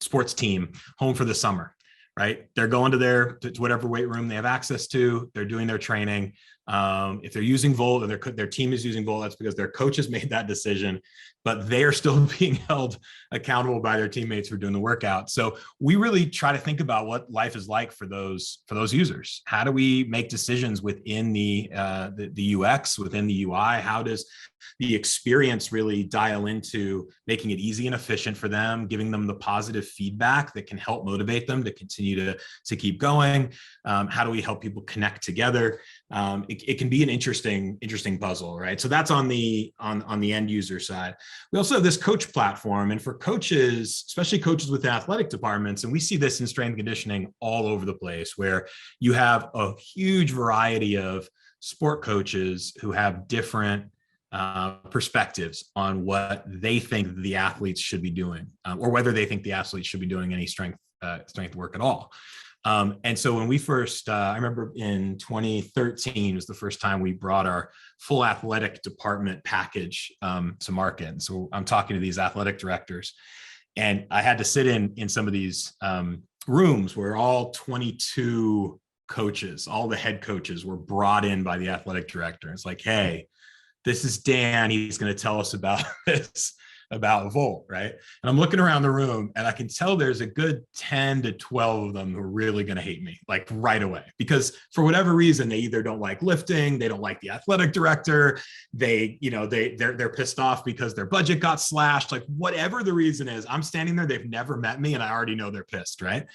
sports team home for the summer, right? They're going to whatever weight room they have access to. They're doing their training. If they're using Volt, or their team is using Volt, that's because their coaches made that decision, but they are still being held accountable by their teammates for doing the workout. So we really try to think about what life is like for those users. How do we make decisions within the UX, within the UI? How does the experience really dial into making it easy and efficient for them, giving them the positive feedback that can help motivate them to continue to keep going? How do we help people connect together? It can be an interesting puzzle, right? So that's on the end user side. We also have this coach platform, and for coaches, especially coaches with athletic departments, and we see this in strength and conditioning all over the place, where you have a huge variety of sport coaches who have different perspectives on what they think the athletes should be doing, or whether they think the athletes should be doing any strength work at all. And so when we first, I remember in 2013 was the first time we brought our full athletic department package to market. And so I'm talking to these athletic directors, and I had to sit in some of these rooms where all 22 coaches, all the head coaches were brought in by the athletic director. It's like, hey, this is Dan. He's going to tell us about this, about Volt, right? And I'm looking around the room, and I can tell there's a good 10 to 12 of them who are really going to hate me, like right away, because for whatever reason, they either don't like lifting, they don't like the athletic director, they're pissed off because their budget got slashed, like whatever the reason is. I'm standing there, they've never met me, and I already know they're pissed, right?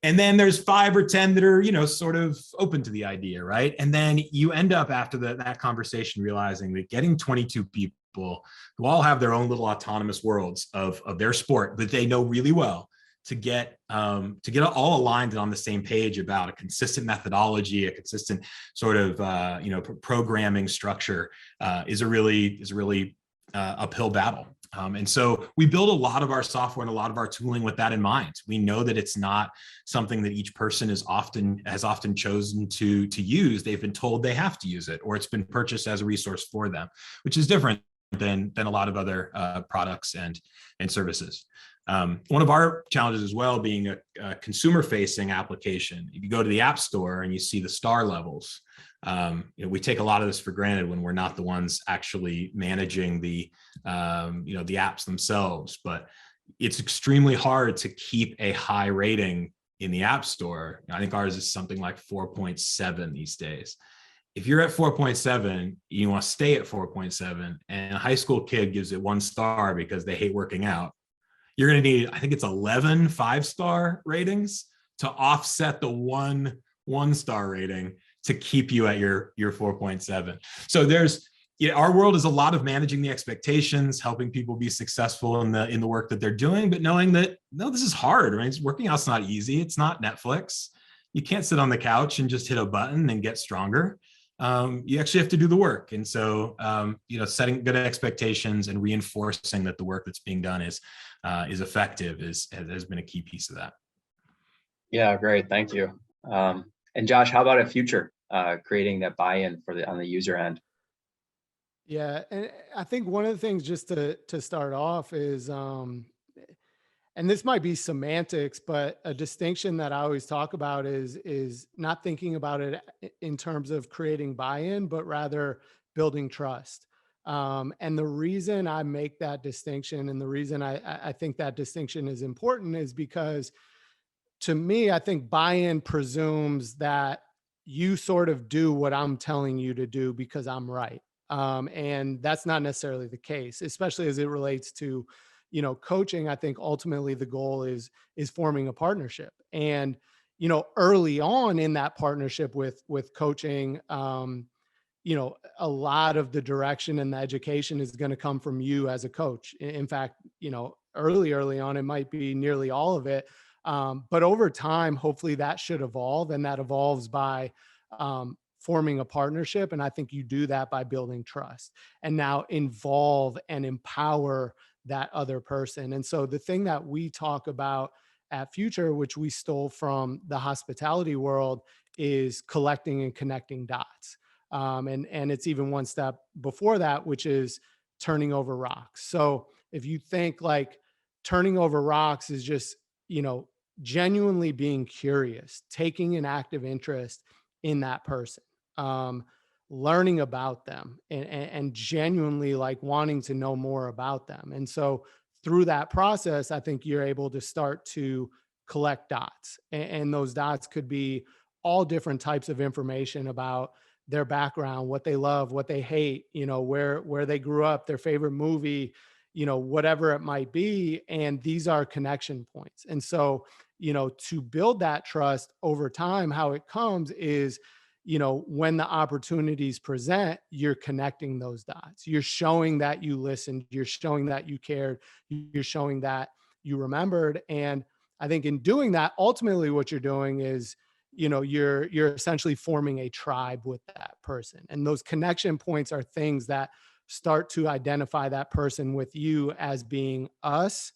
And then there's 5 or 10 that are, sort of open to the idea, right? And then you end up after that conversation realizing that getting 22 people who all have their own little autonomous worlds of their sport that they know really well to get all aligned and on the same page about a consistent methodology, a consistent sort of programming structure is a really uphill battle. And so we build a lot of our software and a lot of our tooling with that in mind. We know that it's not something that each person has often chosen to use. They've been told they have to use it, or it's been purchased as a resource for them, which is different than a lot of other products and services. One of our challenges as well, being a consumer-facing application, if you go to the App Store and you see the star levels, we take a lot of this for granted when we're not the ones actually managing the apps themselves. But it's extremely hard to keep a high rating in the App Store. I think ours is something like 4.7 these days. If you're at 4.7, you want to stay at 4.7, and a high school kid gives it 1 star because they hate working out, you're going to need, I think it's 11 5-star ratings to offset the 1 1-star rating to keep you at your 4.7. So our world is a lot of managing the expectations, helping people be successful in the work that they're doing, but knowing that, no, this is hard, right? Working out's not easy. It's not Netflix. You can't sit on the couch and just hit a button and get stronger. You actually have to do the work. And so, setting good expectations and reinforcing that the work that's being done is effective has been a key piece of that. Yeah, great. Thank you. And Josh, how about a future creating that buy-in on the user end? Yeah, and I think one of the things, just to start off, is and this might be semantics, but a distinction that I always talk about is not thinking about it in terms of creating buy-in, but rather building trust. And the reason I make that distinction, and the reason I think that distinction is important, is because to me, I think buy-in presumes that you sort of do what I'm telling you to do because I'm right. And that's not necessarily the case, especially as it relates to, coaching. I think ultimately the goal is forming a partnership. And, early on in that partnership with coaching, a lot of the direction and the education is going to come from you as a coach. In fact, early on, it might be nearly all of it. But over time, hopefully that should evolve, and that evolves by forming a partnership. And I think you do that by building trust and now involve and empower that other person. And so the thing that we talk about at Future, which we stole from the hospitality world, is collecting and connecting dots. And it's even one step before that, which is turning over rocks. So if you think like turning over rocks is just, genuinely being curious, taking an active interest in that person, learning about them, and genuinely like wanting to know more about them. And so through that process, I think you're able to start to collect dots, and those dots could be all different types of information about their background, what they love, what they hate, where they grew up, their favorite movie, whatever it might be. And these are connection points. And so, to build that trust over time, how it comes is, when the opportunities present, you're connecting those dots. You're showing that you listened, you're showing that you cared, you're showing that you remembered. And I think in doing that, ultimately what you're doing is, you're essentially forming a tribe with that person. And those connection points are things that start to identify that person with you as being us,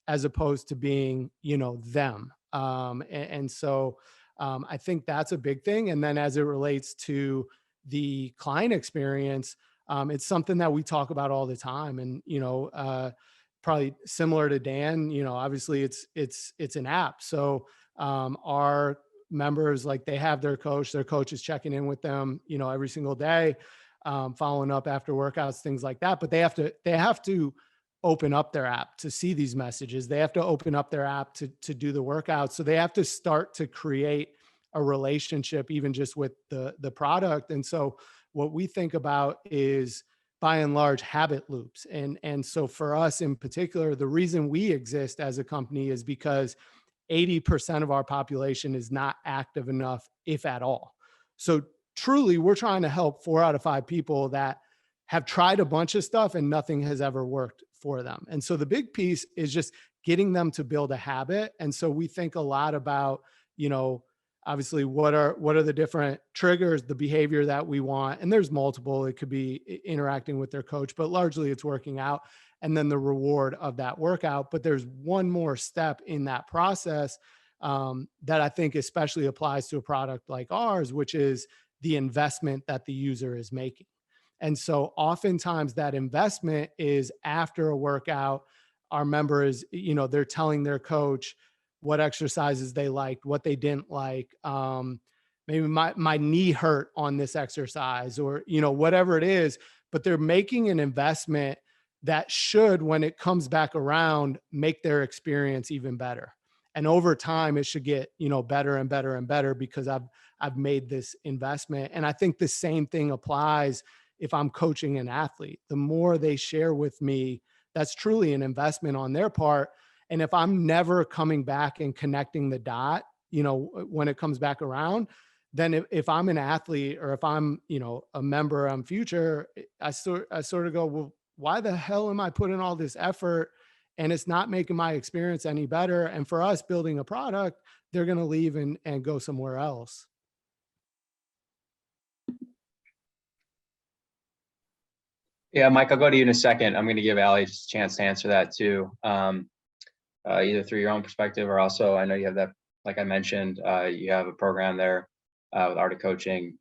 as opposed to being, them. And so I think that's a big thing. And then as it relates to the client experience, it's something that we talk about all the time. And, probably similar to Dan, obviously it's an app. So our members, like, they have their coach is checking in with them, every single day, following up after workouts, things like that. But they have to open up their app to see these messages. They have to open up their app to do the workouts. So they have to start to create a relationship, even just with the product. And so what we think about is, by and large, habit loops. And so for us in particular, the reason we exist as a company is because 80% of our population is not active enough, if at all. So truly, we're trying to help 4 out of 5 people that have tried a bunch of stuff and nothing has ever worked for them. And so the big piece is just getting them to build a habit. And so we think a lot about, obviously what are the different triggers, the behavior that we want. And there's multiple. It could be interacting with their coach, but largely it's working out, and then the reward of that workout. But there's one more step in that process that I think especially applies to a product like ours, which is the investment that the user is making. And so oftentimes that investment is after a workout. Our members, they're telling their coach what exercises they liked, what they didn't like. Maybe my knee hurt on this exercise, or, whatever it is, but they're making an investment that should, when it comes back around, make their experience even better. And over time, it should get, better and better and better because I've made this investment. And I think the same thing applies if I'm coaching an athlete. The more they share with me, that's truly an investment on their part. And if I'm never coming back and connecting the dot, when it comes back around, then if I'm an athlete, or if I'm, a member on Future, I sort of go, well, why the hell am I putting all this effort and it's not making my experience any better? And for us building a product, they're going to leave and go somewhere else. Yeah, Mike, I'll go to you in a second. I'm going to give Allie just a chance to answer that too, either through your own perspective, or also I know you have that, like I mentioned, you have a program there with Art of Coaching,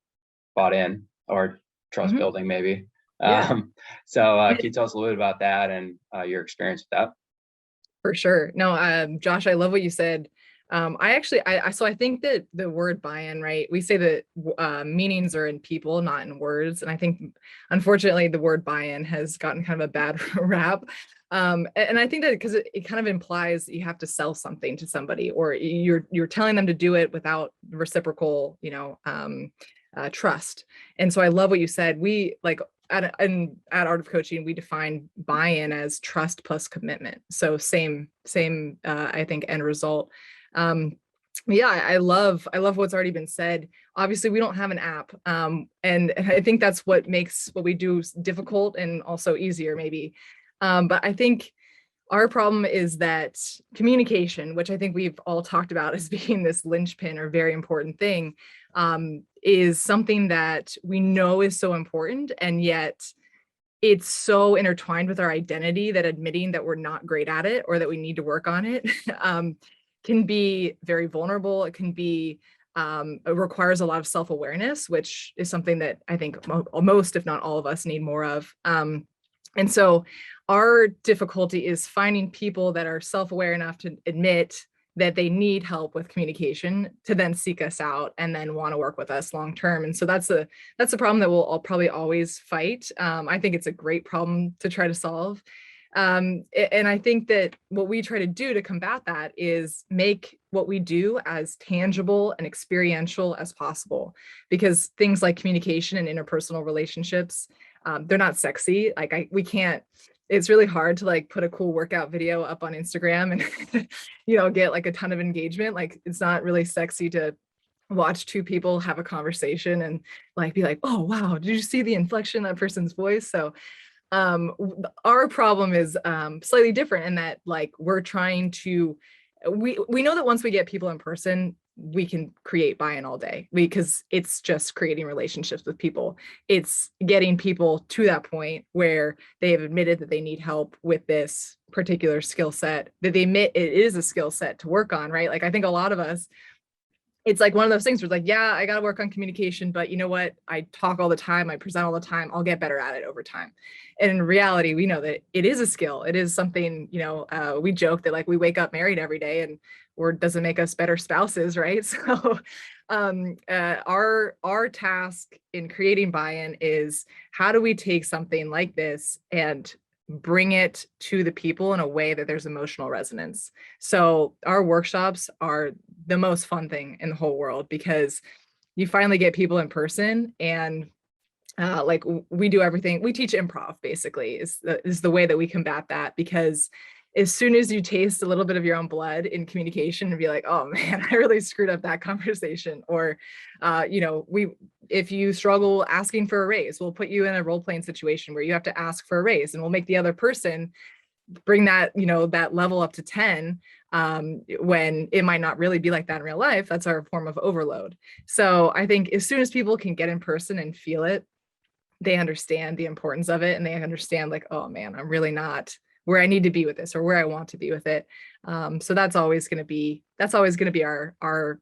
bought in, or trust building maybe. Yeah. So can you tell us a little bit about that and your experience with that? For sure. No, Josh, I love what you said So I think that the word buy-in, right? We say that meanings are in people, not in words. And I think, unfortunately, the word buy-in has gotten kind of a bad rap. And I think that because it kind of implies that you have to sell something to somebody, or you're telling them to do it without reciprocal, trust. And so I love what you said. We like at Art of Coaching, we define buy-in as trust plus commitment. So same, I think, end result. Yeah, I love what's already been said. Obviously, we don't have an app. And I think that's what makes what we do difficult and also easier, maybe. But I think our problem is that communication, which I think we've all talked about as being this linchpin or very important thing, is something that we know is so important. And yet it's so intertwined with our identity that admitting that we're not great at it or that we need to work on it can be very vulnerable. It can be, it requires a lot of self-awareness, which is something that I think most, if not all of us, need more of. And so our difficulty is finding people that are self-aware enough to admit that they need help with communication, to then seek us out and then want to work with us long term. And so that's a problem that we'll probably always fight. I think it's a great problem to try to solve. And I think that what we try to do to combat that is make what we do as tangible and experiential as possible, because things like communication and interpersonal relationships, they're not sexy. Like we can't, it's really hard to like put a cool workout video up on Instagram and, get like a ton of engagement. Like it's not really sexy to watch two people have a conversation and like be like, oh, wow, did you see the inflection in that person's voice? So our problem is slightly different in that like we're trying to, we know that once we get people in person, we can create buy-in all day, because it's just creating relationships with people. It's getting people to that point where they have admitted that they need help with this particular skill set, that they admit it is a skill set to work on, right? Like I think a lot of us, it's like one of those things where it's like, yeah, I got to work on communication, but you know what? I talk all the time. I present all the time. I'll get better at it over time. And in reality, we know that it is a skill. It is something, we joke that like we wake up married every day and or doesn't make us better spouses, right? So our task in creating buy-in is how do we take something like this and bring it to the people in a way that there's emotional resonance. So our workshops are the most fun thing in the whole world, because you finally get people in person and like we do everything. We teach improv basically is the way that we combat that, because as soon as you taste a little bit of your own blood in communication and be like, oh man, I really screwed up that conversation. Or, if you struggle asking for a raise, we'll put you in a role-playing situation where you have to ask for a raise, and we'll make the other person bring that, that level up to 10 when it might not really be like that in real life. That's our form of overload. So I think as soon as people can get in person and feel it, they understand the importance of it, and they understand like, oh man, I'm really not where I need to be with this or where I want to be with it. So that's always going to be our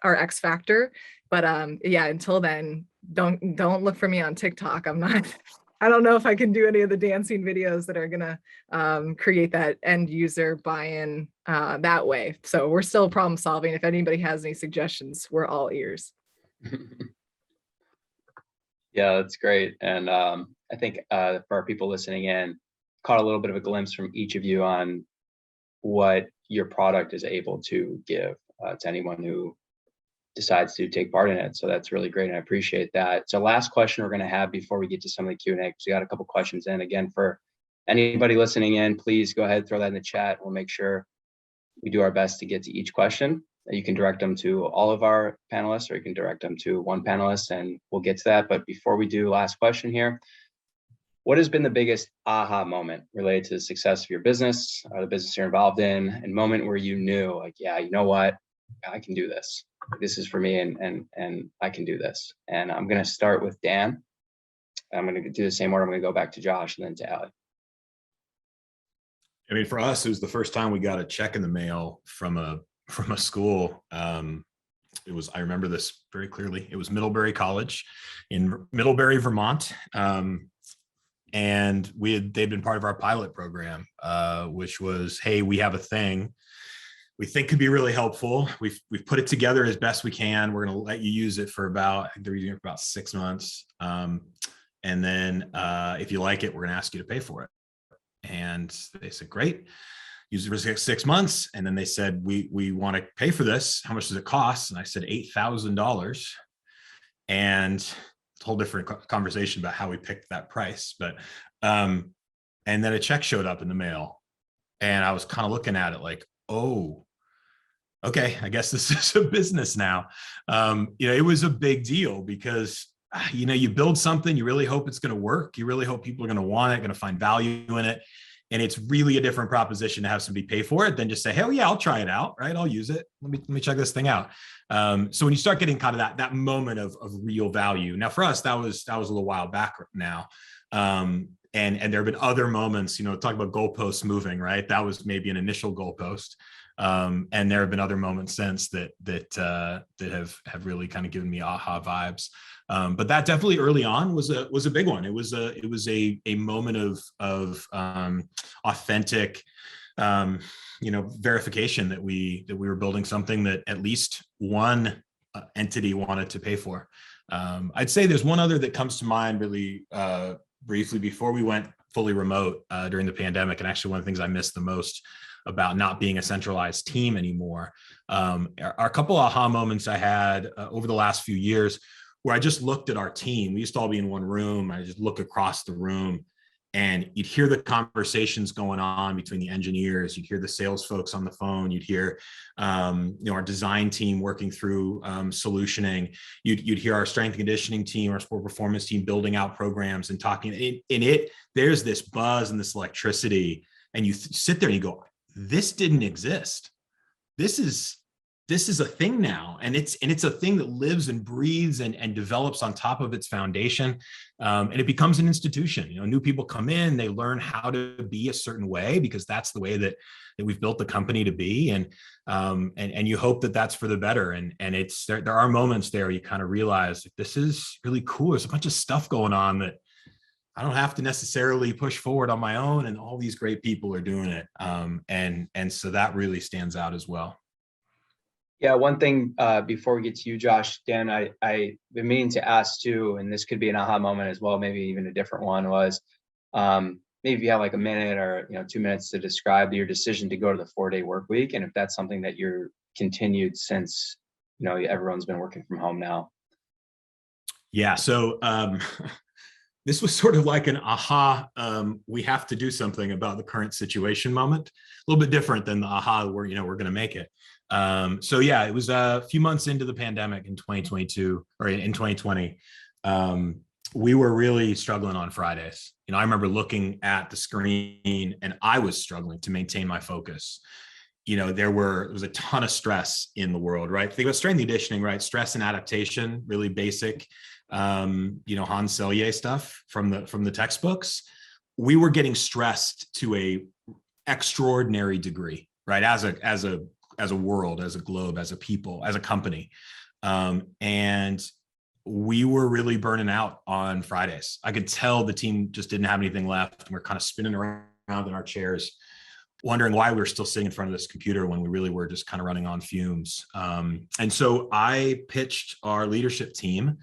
X factor. But yeah, until then, don't look for me on TikTok. I don't know if I can do any of the dancing videos that are going to create that end user buy-in that way. So we're still problem solving. If anybody has any suggestions, we're all ears. Yeah, that's great. And I think for our people listening in, caught a little bit of a glimpse from each of you on what your product is able to give to anyone who decides to take part in it. So that's really great, and I appreciate that. So last question we're going to have before we get to some of the Q&A, because we got a couple questions in. Again, for anybody listening in, please go ahead, throw that in the chat. We'll make sure we do our best to get to each question. You can direct them to all of our panelists, or you can direct them to one panelist, and we'll get to that. But before we do, last question here. What has been the biggest aha moment related to the success of your business or the business you're involved in, and moment where you knew, like, yeah, you know what, I can do this. This is for me, and I can do this. And I'm going to start with Dan. I'm going to do the same order. I'm going to go back to Josh and then to Allie. I mean, for us, it was the first time we got a check in the mail from a school. It was, I remember this very clearly. It was Middlebury College in Middlebury, Vermont. And they'd been part of our pilot program, which was, hey, we have a thing we think could be really helpful. We've put it together as best we can. We're going to let you use it for about, I think they're using it for about 6 months. And then if you like it, we're going to ask you to pay for it. And they said, great, use it for 6 months. And then they said, we want to pay for this. How much does it cost? And I said, $8,000. And it's a whole different conversation about how we picked that price. But, and then a check showed up in the mail. And I was kind of looking at it like, oh, okay, I guess this is a business now. It was a big deal because, you build something, you really hope it's going to work. You really hope people are going to want it, going to find value in it. And it's really a different proposition to have somebody pay for it than just say, hell yeah, I'll try it out, right? I'll use it. Let me check this thing out. So when you start getting kind of that moment of real value, now for us, that was a little while back now. And there have been other moments, talk about goalposts moving, right? That was maybe an initial goalpost. And there have been other moments since that have really kind of given me aha vibes. But that definitely early on was a big one. It was a moment of authentic, verification that we were building something that at least one entity wanted to pay for. I'd say there's one other that comes to mind really briefly before we went fully remote during the pandemic. And actually one of the things I missed the most about not being a centralized team anymore are a couple aha moments I had over the last few years where I just looked at our team. We used to all be in one room. I just look across the room and you'd hear the conversations going on between the engineers. You'd hear the sales folks on the phone. You'd hear, our design team working through solutioning. You'd hear our strength and conditioning team, our sport performance team building out programs and talking. There's this buzz and this electricity. And you sit there and you go, this didn't exist. This is a thing now. And it's a thing that lives and breathes and develops on top of its foundation. And it becomes an institution. New people come in, they learn how to be a certain way because that's the way that we've built the company to be. And you hope that that's for the better. And there are moments there you kind of realize this is really cool. There's a bunch of stuff going on that I don't have to necessarily push forward on my own, and all these great people are doing it. And so that really stands out as well. Yeah, one thing before we get to you, Josh, Dan, I've been meaning to ask too, and this could be an aha moment as well, maybe even a different one, was maybe if you have like a minute or 2 minutes to describe your decision to go to the 4-day work week, and if that's something that you're continued since everyone's been working from home now. Yeah, so this was sort of like an aha, we have to do something about the current situation moment. A little bit different than the aha where, we're going to make it. So yeah, it was a few months into the pandemic in 2022 or in 2020. We were really struggling on Fridays. I remember looking at the screen and I was struggling to maintain my focus. There was a ton of stress in the world, right? Think about strength and conditioning, right? Stress and adaptation, really basic, Hans Selye stuff from the textbooks. We were getting stressed to a extraordinary degree, right? As a world, as a globe, as a people, as a company. And we were really burning out on Fridays. I could tell the team just didn't have anything left. And we're kind of spinning around in our chairs, wondering why we were still sitting in front of this computer when we really were just kind of running on fumes. And so I pitched our leadership team,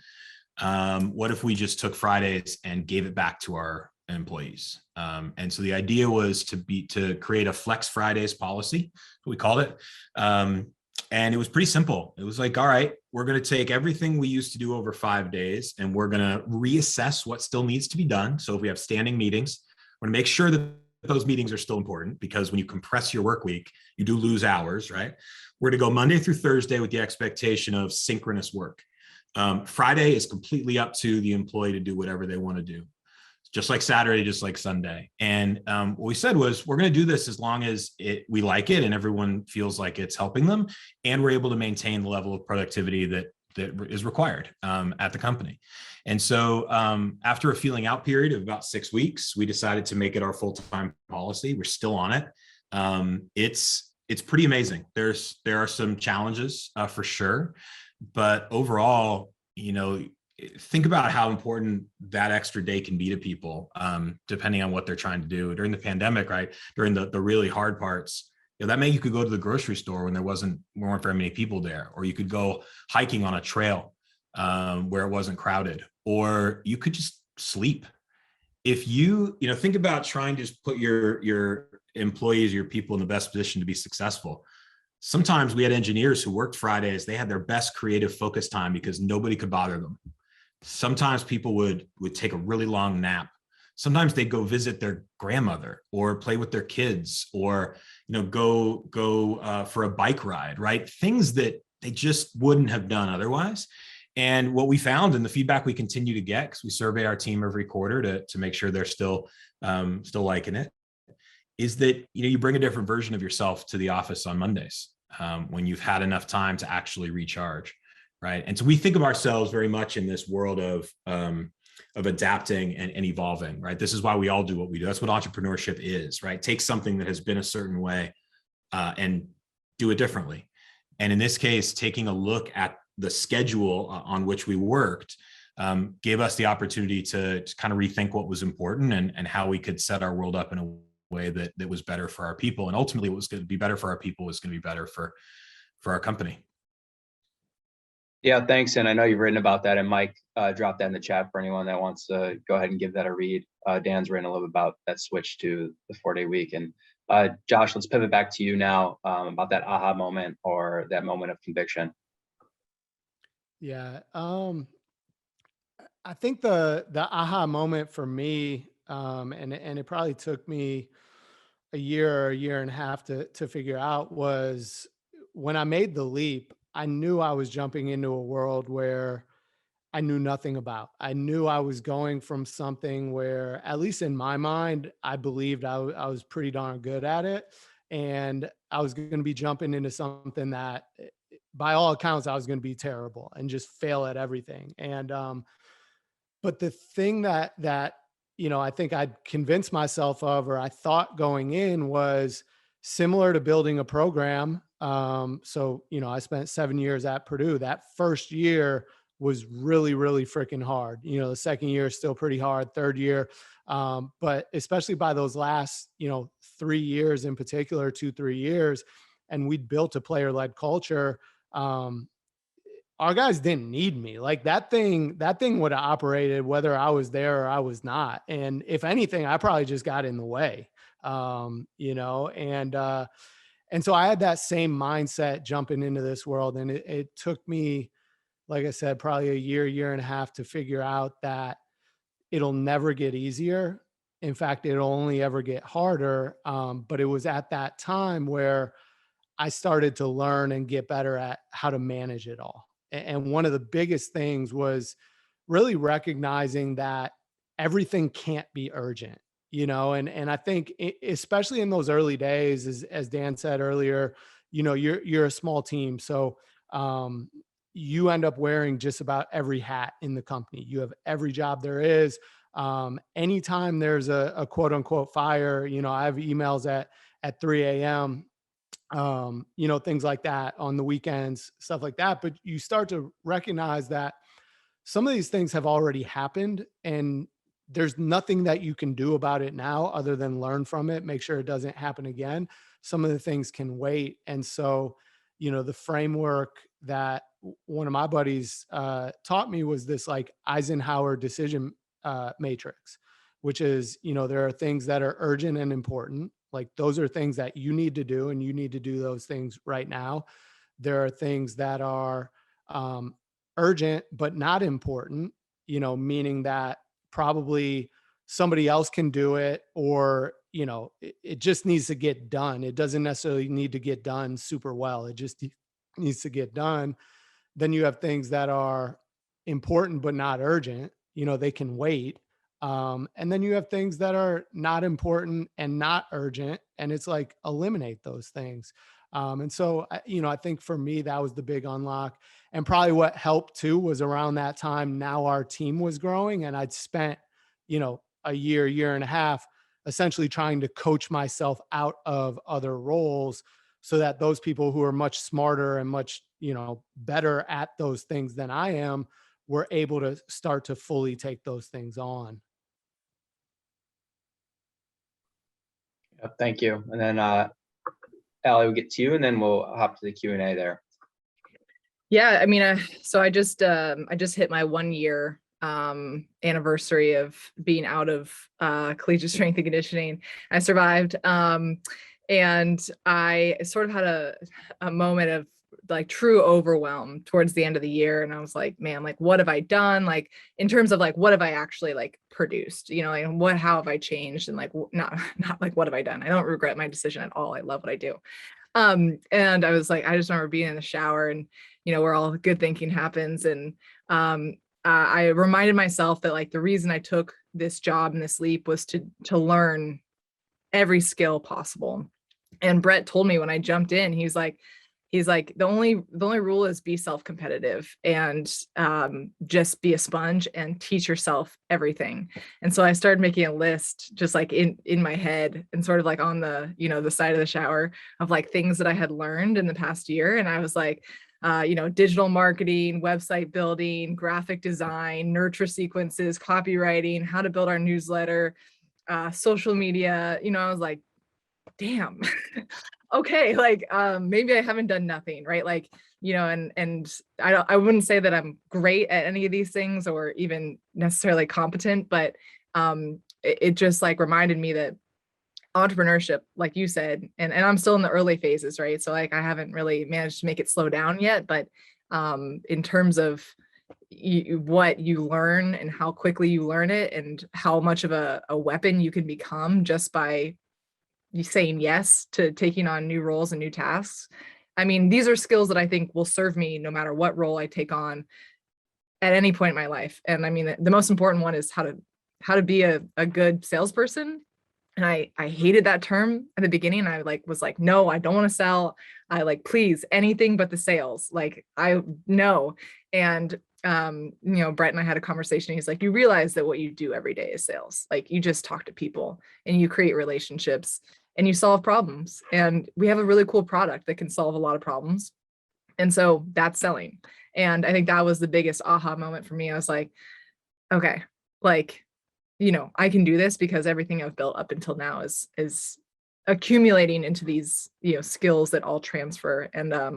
what if we just took Fridays and gave it back to our employees? And so the idea was to create a Flex Fridays policy, we called it. And it was pretty simple. It was like, all right, we're going to take everything we used to do over 5 days and we're going to reassess what still needs to be done. So if we have standing meetings, we're going to make sure that those meetings are still important, because when you compress your work week, you do lose hours, right? We're going to go Monday through Thursday with the expectation of synchronous work. Friday is completely up to the employee to do whatever they want to do. Just like Saturday, just like Sunday. And what we said was, we're going to do this as long as we like it and everyone feels like it's helping them, and we're able to maintain the level of productivity that is required at the company. And so after a feeling out period of about 6 weeks, we decided to make it our full-time policy. We're still on it. It's pretty amazing. There are some challenges for sure, but overall, think about how important that extra day can be to people, depending on what they're trying to do during the pandemic, right? During the really hard parts, that meant you could go to the grocery store when there weren't very many people there, or you could go hiking on a trail where it wasn't crowded, or you could just sleep. If you think about trying to just put your employees, your people in the best position to be successful. Sometimes we had engineers who worked Fridays. They had their best creative focus time because nobody could bother them. Sometimes people would take a really long nap. Sometimes they'd go visit their grandmother or play with their kids, or go for a bike ride, right? Things that they just wouldn't have done otherwise. And what we found, and the feedback we continue to get, because we survey our team every quarter to make sure they're still liking it, is that you bring a different version of yourself to the office on Mondays when you've had enough time to actually recharge, right? And so we think of ourselves very much in this world of adapting and evolving, right? This is why we all do what we do. That's what entrepreneurship is, right? Take something that has been a certain way and do it differently. And in this case, taking a look at the schedule on which we worked gave us the opportunity to kind of rethink what was important and how we could set our world up in a way that was better for our people. And ultimately, what was going to be better for our people was going to be better for our company. Yeah, thanks. And I know you've written about that, and Mike dropped that in the chat for anyone that wants to go ahead and give that a read. Dan's written a little bit about that switch to the 4-day week. And Josh, let's pivot back to you now about that aha moment or that moment of conviction. Yeah. I think the aha moment for me, and it probably took me a year and a half to figure out, was when I made the leap. I knew I was jumping into a world where I knew nothing about. I knew I was going from something where, at least in my mind, I believed I was pretty darn good at it. And I was going to be jumping into something that, by all accounts, I was going to be terrible and just fail at everything. And, but the thing that I think I'd convinced myself of, or I thought going in, was similar to building a program. So, I spent 7 years at Purdue. That first year was really, really freaking hard. The second year is still pretty hard, third year. But especially by those last, 3 years in particular, 2-3 years, and we'd built a player-led culture. Our guys didn't need me. Like that thing would have operated whether I was there or I was not. And if anything, I probably just got in the way. And so I had that same mindset jumping into this world. And it took me, like I said, probably a year and a half to figure out that it'll never get easier. In fact, it'll only ever get harder. But it was at that time where I started to learn and get better at how to manage it all. And one of the biggest things was really recognizing that everything can't be urgent, and I think especially in those early days, as Dan said earlier, you're a small team. So you end up wearing just about every hat in the company. You have every job there is. Anytime there's a quote unquote fire, I have emails at 3 a.m. Things like that on the weekends, stuff like that. But you start to recognize that some of these things have already happened and there's nothing that you can do about it now other than learn from it, make sure it doesn't happen again. Some of the things can wait. And so, the framework that one of my buddies taught me was this like Eisenhower decision matrix, which is, there are things that are urgent and important. Like those are things that you need to do, and you need to do those things right now. There are things that are urgent but not important, meaning that probably somebody else can do it, or it just needs to get done. It doesn't necessarily need to get done super well. It just needs to get done. Then you have things that are important but not urgent. They can wait. And then you have things that are not important and not urgent, and it's like eliminate those things. And so, I think for me, that was the big unlock. And probably what helped too was around that time, now our team was growing, and I'd spent, a year and a half essentially trying to coach myself out of other roles so that those people who are much smarter and much, better at those things than I am were able to start to fully take those things on. Thank you. And then Allie, we'll get to you and then we'll hop to the Q&A there. Yeah, I mean, so I just hit my 1 year anniversary of being out of collegiate strength and conditioning. I survived, and I sort of had a moment of like true overwhelm towards the end of the year, and I was like, man, like what have I done? Like in terms of like what have I actually like produced? You know, like how have I changed? And like not like what have I done? I don't regret my decision at all. I love what I do. And I was like, I just remember being in the shower and, you know, where all good thinking happens. And I reminded myself that like the reason I took this job and this leap was to learn every skill possible. And Brett told me when I jumped in, he's like, the only rule is be self-competitive and just be a sponge and teach yourself everything. And so I started making a list just like in my head and sort of like on the, you know, the side of the shower of like things that I had learned in the past year. And I was like, you know, digital marketing, website building, graphic design, nurture sequences, copywriting, how to build our newsletter, social media. You know, I was like, damn. Okay, like maybe I haven't done nothing, right? Like, you know, and I wouldn't say that I'm great at any of these things or even necessarily competent, but it just like reminded me that entrepreneurship, like you said, and I'm still in the early phases, right? So like I haven't really managed to make it slow down yet, but in terms of what you learn and how quickly you learn it and how much of a weapon you can become just by you saying yes to taking on new roles and new tasks. I mean, these are skills that I think will serve me no matter what role I take on at any point in my life. And I mean, the most important one is how to be a good salesperson. And I hated that term at the beginning. I was like, no, I don't want to sell. I like, please, anything but the sales. Like I know. And you know, Brett and I had a conversation. He's like, you realize that what you do every day is sales. Like you just talk to people and you create relationships and you solve problems. And we have a really cool product that can solve a lot of problems. And so that's selling. And I think that was the biggest aha moment for me. I was like, okay, like, you know, I can do this because everything I've built up until now is accumulating into these, you know, skills that all transfer. And I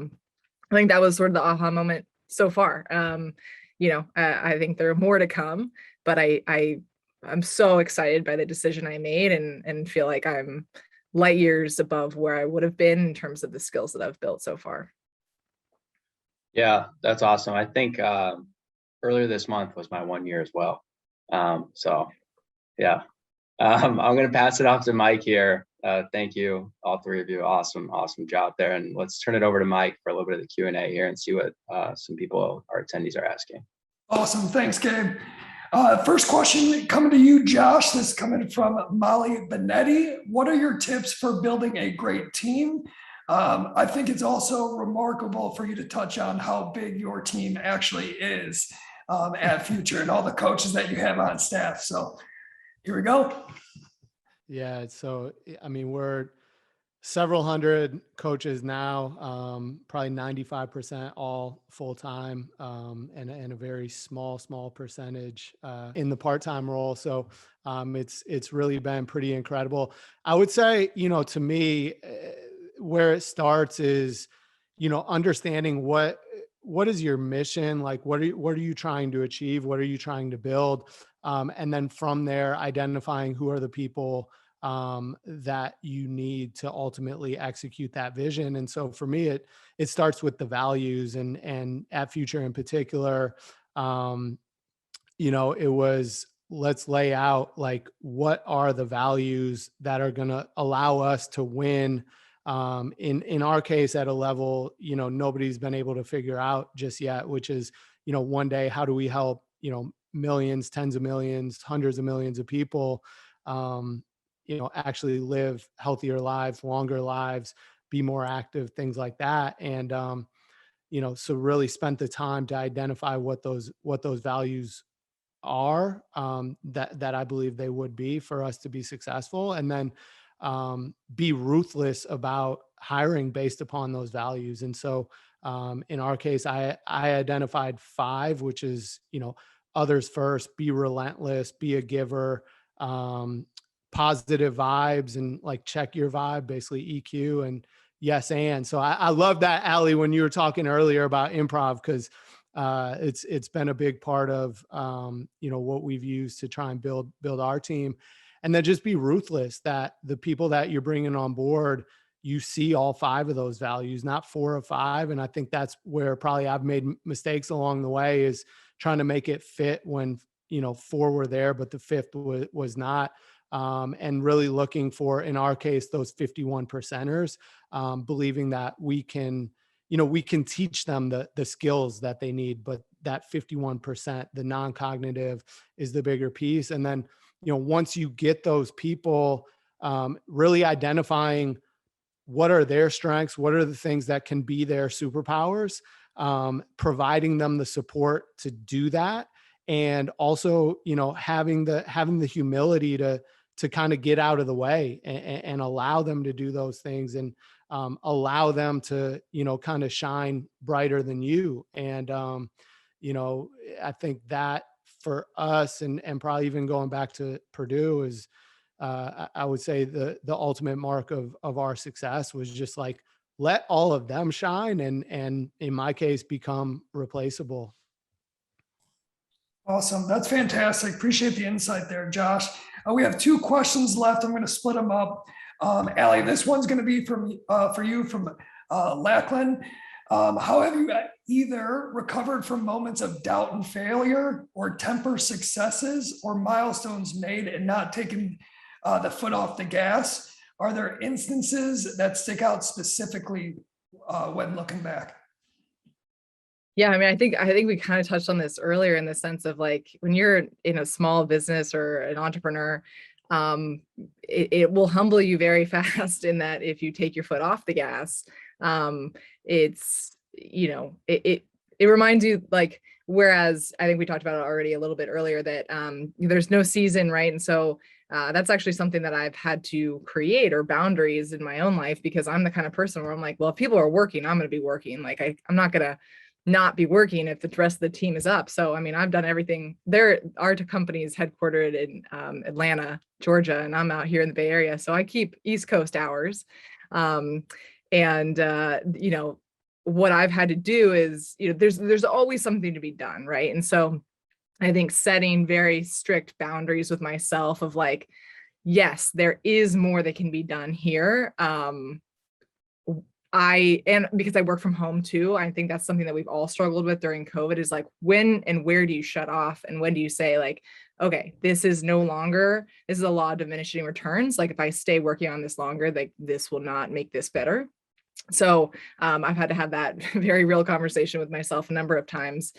think that was sort of the aha moment so far. You know, I think there are more to come, but I'm so excited by the decision I made and feel like I'm light years above where I would have been in terms of the skills that I've built so far. Yeah, that's awesome. I think earlier this month was my 1 year as well. So yeah, I'm going to pass it off to Mike here. Thank you, all three of you. Awesome job there. And let's turn it over to Mike for a little bit of the Q&A here and see what some people, our attendees, are asking. Awesome. Thanks, Gabe. First question coming to you, Josh. This is coming from Molly Benetti. What are your tips for building a great team? I think it's also remarkable for you to touch on how big your team actually is at Future and all the coaches that you have on staff. So here we go. Yeah. So, I mean, we're several hundred coaches now, probably 95% all full-time, and a very small percentage in the part-time role. So it's really been pretty incredible. I would say, you know, to me, where it starts is, you know, understanding what is your mission? Like, what are you trying to achieve? What are you trying to build? And then from there, identifying who are the people that you need to ultimately execute that vision. And so for me, it starts with the values, and at Future in particular, you know, it was, let's lay out like, what are the values that are going to allow us to win in our case at a level, you know, nobody's been able to figure out just yet, which is, you know, one day, how do we help, you know, millions, tens of millions, hundreds of millions of people, you know, actually live healthier lives, longer lives, be more active, things like that. And, you know, so really spent the time to identify what those values are, that I believe they would be for us to be successful. And then be ruthless about hiring based upon those values. And so in our case, I identified 5, which is, you know, others first, be relentless, be a giver, positive vibes, and like check your vibe, basically EQ, and, yes. And so I love that, Allie, when you were talking earlier about improv, because it's been a big part of, what we've used to try and build our team. And then just be ruthless that the people that you're bringing on board, you see all 5 of those values, not 4 or 5. And I think that's where probably I've made mistakes along the way, is trying to make it fit when, 4 were there, but the 5th was not. And really looking for, in our case, those 51 percenters, believing that we can teach them the skills that they need, but that 51%, the non-cognitive, is the bigger piece. And then, once you get those people, really identifying what are their strengths, what are the things that can be their superpowers, providing them the support to do that. And also, having the humility to kind of get out of the way and allow them to do those things, and allow them to, kind of shine brighter than you. And, I think that for us, and probably even going back to Purdue, is I would say the ultimate mark of our success was just like, let all of them shine, and in my case, become replaceable. Awesome. That's fantastic. Appreciate the insight there, Josh. We have 2 questions left. I'm going to split them up. Allie, this one's going to be for you from Lackland. How have you either recovered from moments of doubt and failure, or temper successes or milestones made and not taken the foot off the gas? Are there instances that stick out specifically when looking back? Yeah, I mean, I think we kind of touched on this earlier, in the sense of, like, when you're in a small business or an entrepreneur, it will humble you very fast, in that if you take your foot off the gas, it's, it reminds you, like, whereas I think we talked about it already a little bit earlier, that there's no season, right? And so that's actually something that I've had to create, or boundaries in my own life, because I'm the kind of person where I'm like, well, if people are working, I'm going to be working. Like, I'm not going to not be working if the rest of the team is up. So, I mean, I've done everything. Our company is headquartered in Atlanta, Georgia, and I'm out here in the Bay Area. So I keep East Coast hours. What I've had to do is, there's always something to be done, right? And so I think setting very strict boundaries with myself of, like, yes, there is more that can be done here. And because I work from home too, I think that's something that we've all struggled with during COVID, is like, when and where do you shut off? And when do you say, like, okay, this is a law of diminishing returns. Like, if I stay working on this longer, like, this will not make this better. So I've had to have that very real conversation with myself a number of times,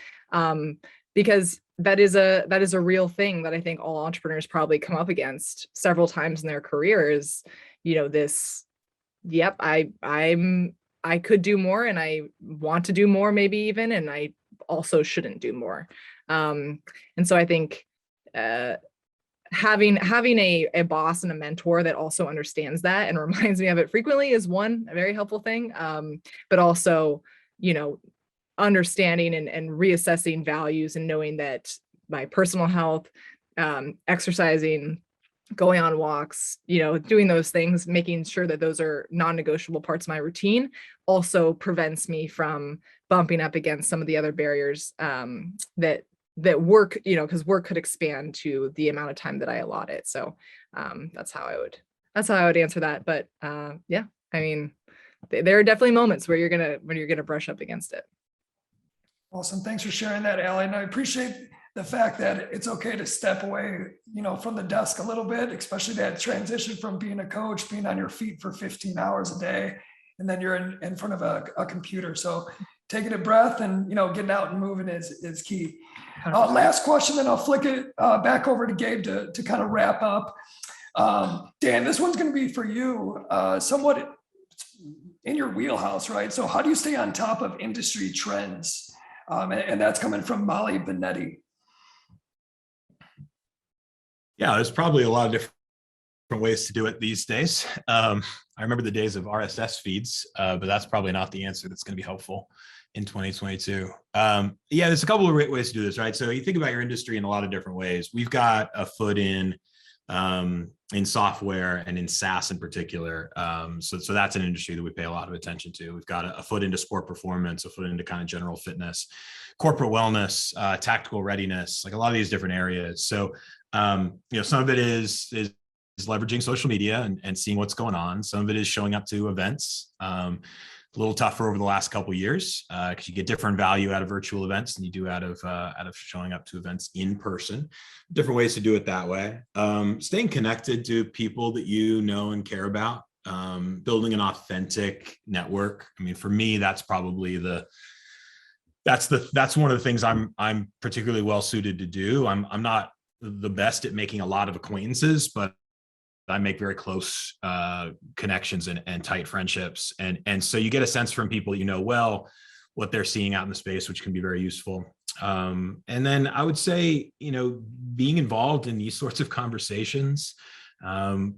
because that is a real thing that I think all entrepreneurs probably come up against several times in their careers. This, yep, I could do more, and I want to do more, maybe even, and I also shouldn't do more. And so I think having a boss and a mentor that also understands that and reminds me of it frequently is a very helpful thing. But also, understanding and reassessing values, and knowing that my personal health, exercising, going on walks, doing those things, making sure that those are non-negotiable parts of my routine, also prevents me from bumping up against some of the other barriers that work, because work could expand to the amount of time that I allot it. So that's how I would answer that. But yeah, I mean, there are definitely moments where you're gonna brush up against it. Awesome. Thanks for sharing that, Allie. And I appreciate the fact that it's okay to step away, from the desk a little bit, especially that transition from being a coach, being on your feet for 15 hours a day, and then you're in front of a computer. So taking a breath and, getting out and moving is key. Last question, then I'll flick it back over to Gabe to kind of wrap up. Dan, this one's going to be for you, somewhat in your wheelhouse, right? So how do you stay on top of industry trends? And that's coming from Molly Benetti. Yeah, there's probably a lot of different ways to do it these days. I remember the days of RSS feeds, but that's probably not the answer that's going to be helpful in 2022. Yeah, there's a couple of ways to do this, right? So you think about your industry in a lot of different ways. We've got a foot in in software and in SaaS in particular. So that's an industry that we pay a lot of attention to. We've got a foot into sport performance, a foot into kind of general fitness, corporate wellness, tactical readiness, like a lot of these different areas. So, some of it is leveraging social media and seeing what's going on. Some of it is showing up to events. A little tougher over the last couple of years because you get different value out of virtual events than you do out of showing up to events in person. Different ways to do it that way. Staying connected to people that you know and care about. Building an authentic network. I mean, for me, that's probably that's one of the things I'm particularly well suited to do. I'm not the best at making a lot of acquaintances, but I make very close connections and tight friendships. And so you get a sense from people, well, what they're seeing out in the space, which can be very useful. And then I would say, being involved in these sorts of conversations,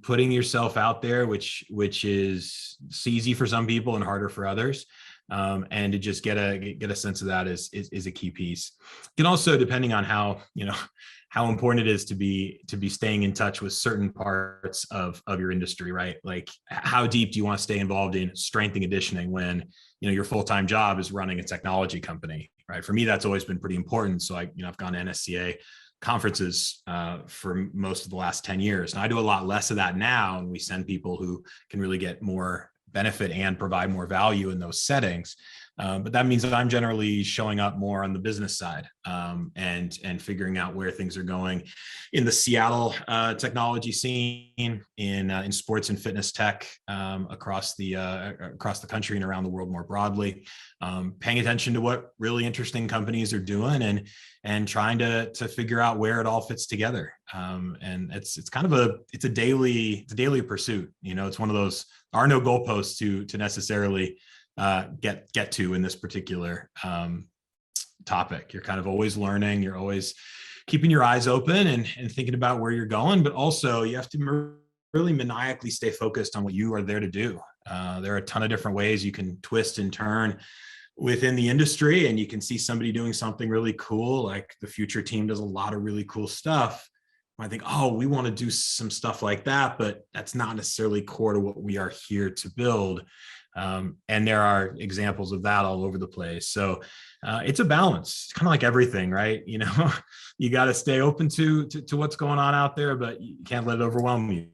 putting yourself out there, which is easy for some people and harder for others. And to just get a sense of that is a key piece. You can also, depending on how important it is to be staying in touch with certain parts of your industry, right? Like how deep do you want to stay involved in strength and conditioning when, your full-time job is running a technology company, right? For me, that's always been pretty important. So I've gone to NSCA conferences for most of the last 10 years. And I do a lot less of that now. And we send people who can really get more benefit and provide more value in those settings. But that means that I'm generally showing up more on the business side and figuring out where things are going in the Seattle technology scene, in sports and fitness tech across the country and around the world more broadly. Paying attention to what really interesting companies are doing and trying to figure out where it all fits together. And it's kind of a daily pursuit. It's one of those, there are no goalposts to necessarily get to in this particular topic. You're kind of always learning. You're always keeping your eyes open and thinking about where you're going, but also you have to really maniacally stay focused on what you are there to do. There are a ton of different ways you can twist and turn within the industry, and you can see somebody doing something really cool. Like the Future team does a lot of really cool stuff. I think, we want to do some stuff like that, but that's not necessarily core to what we are here to build. And there are examples of that all over the place. So it's a balance. It's kind of like everything, right? You got to stay open to what's going on out there, but you can't let it overwhelm you.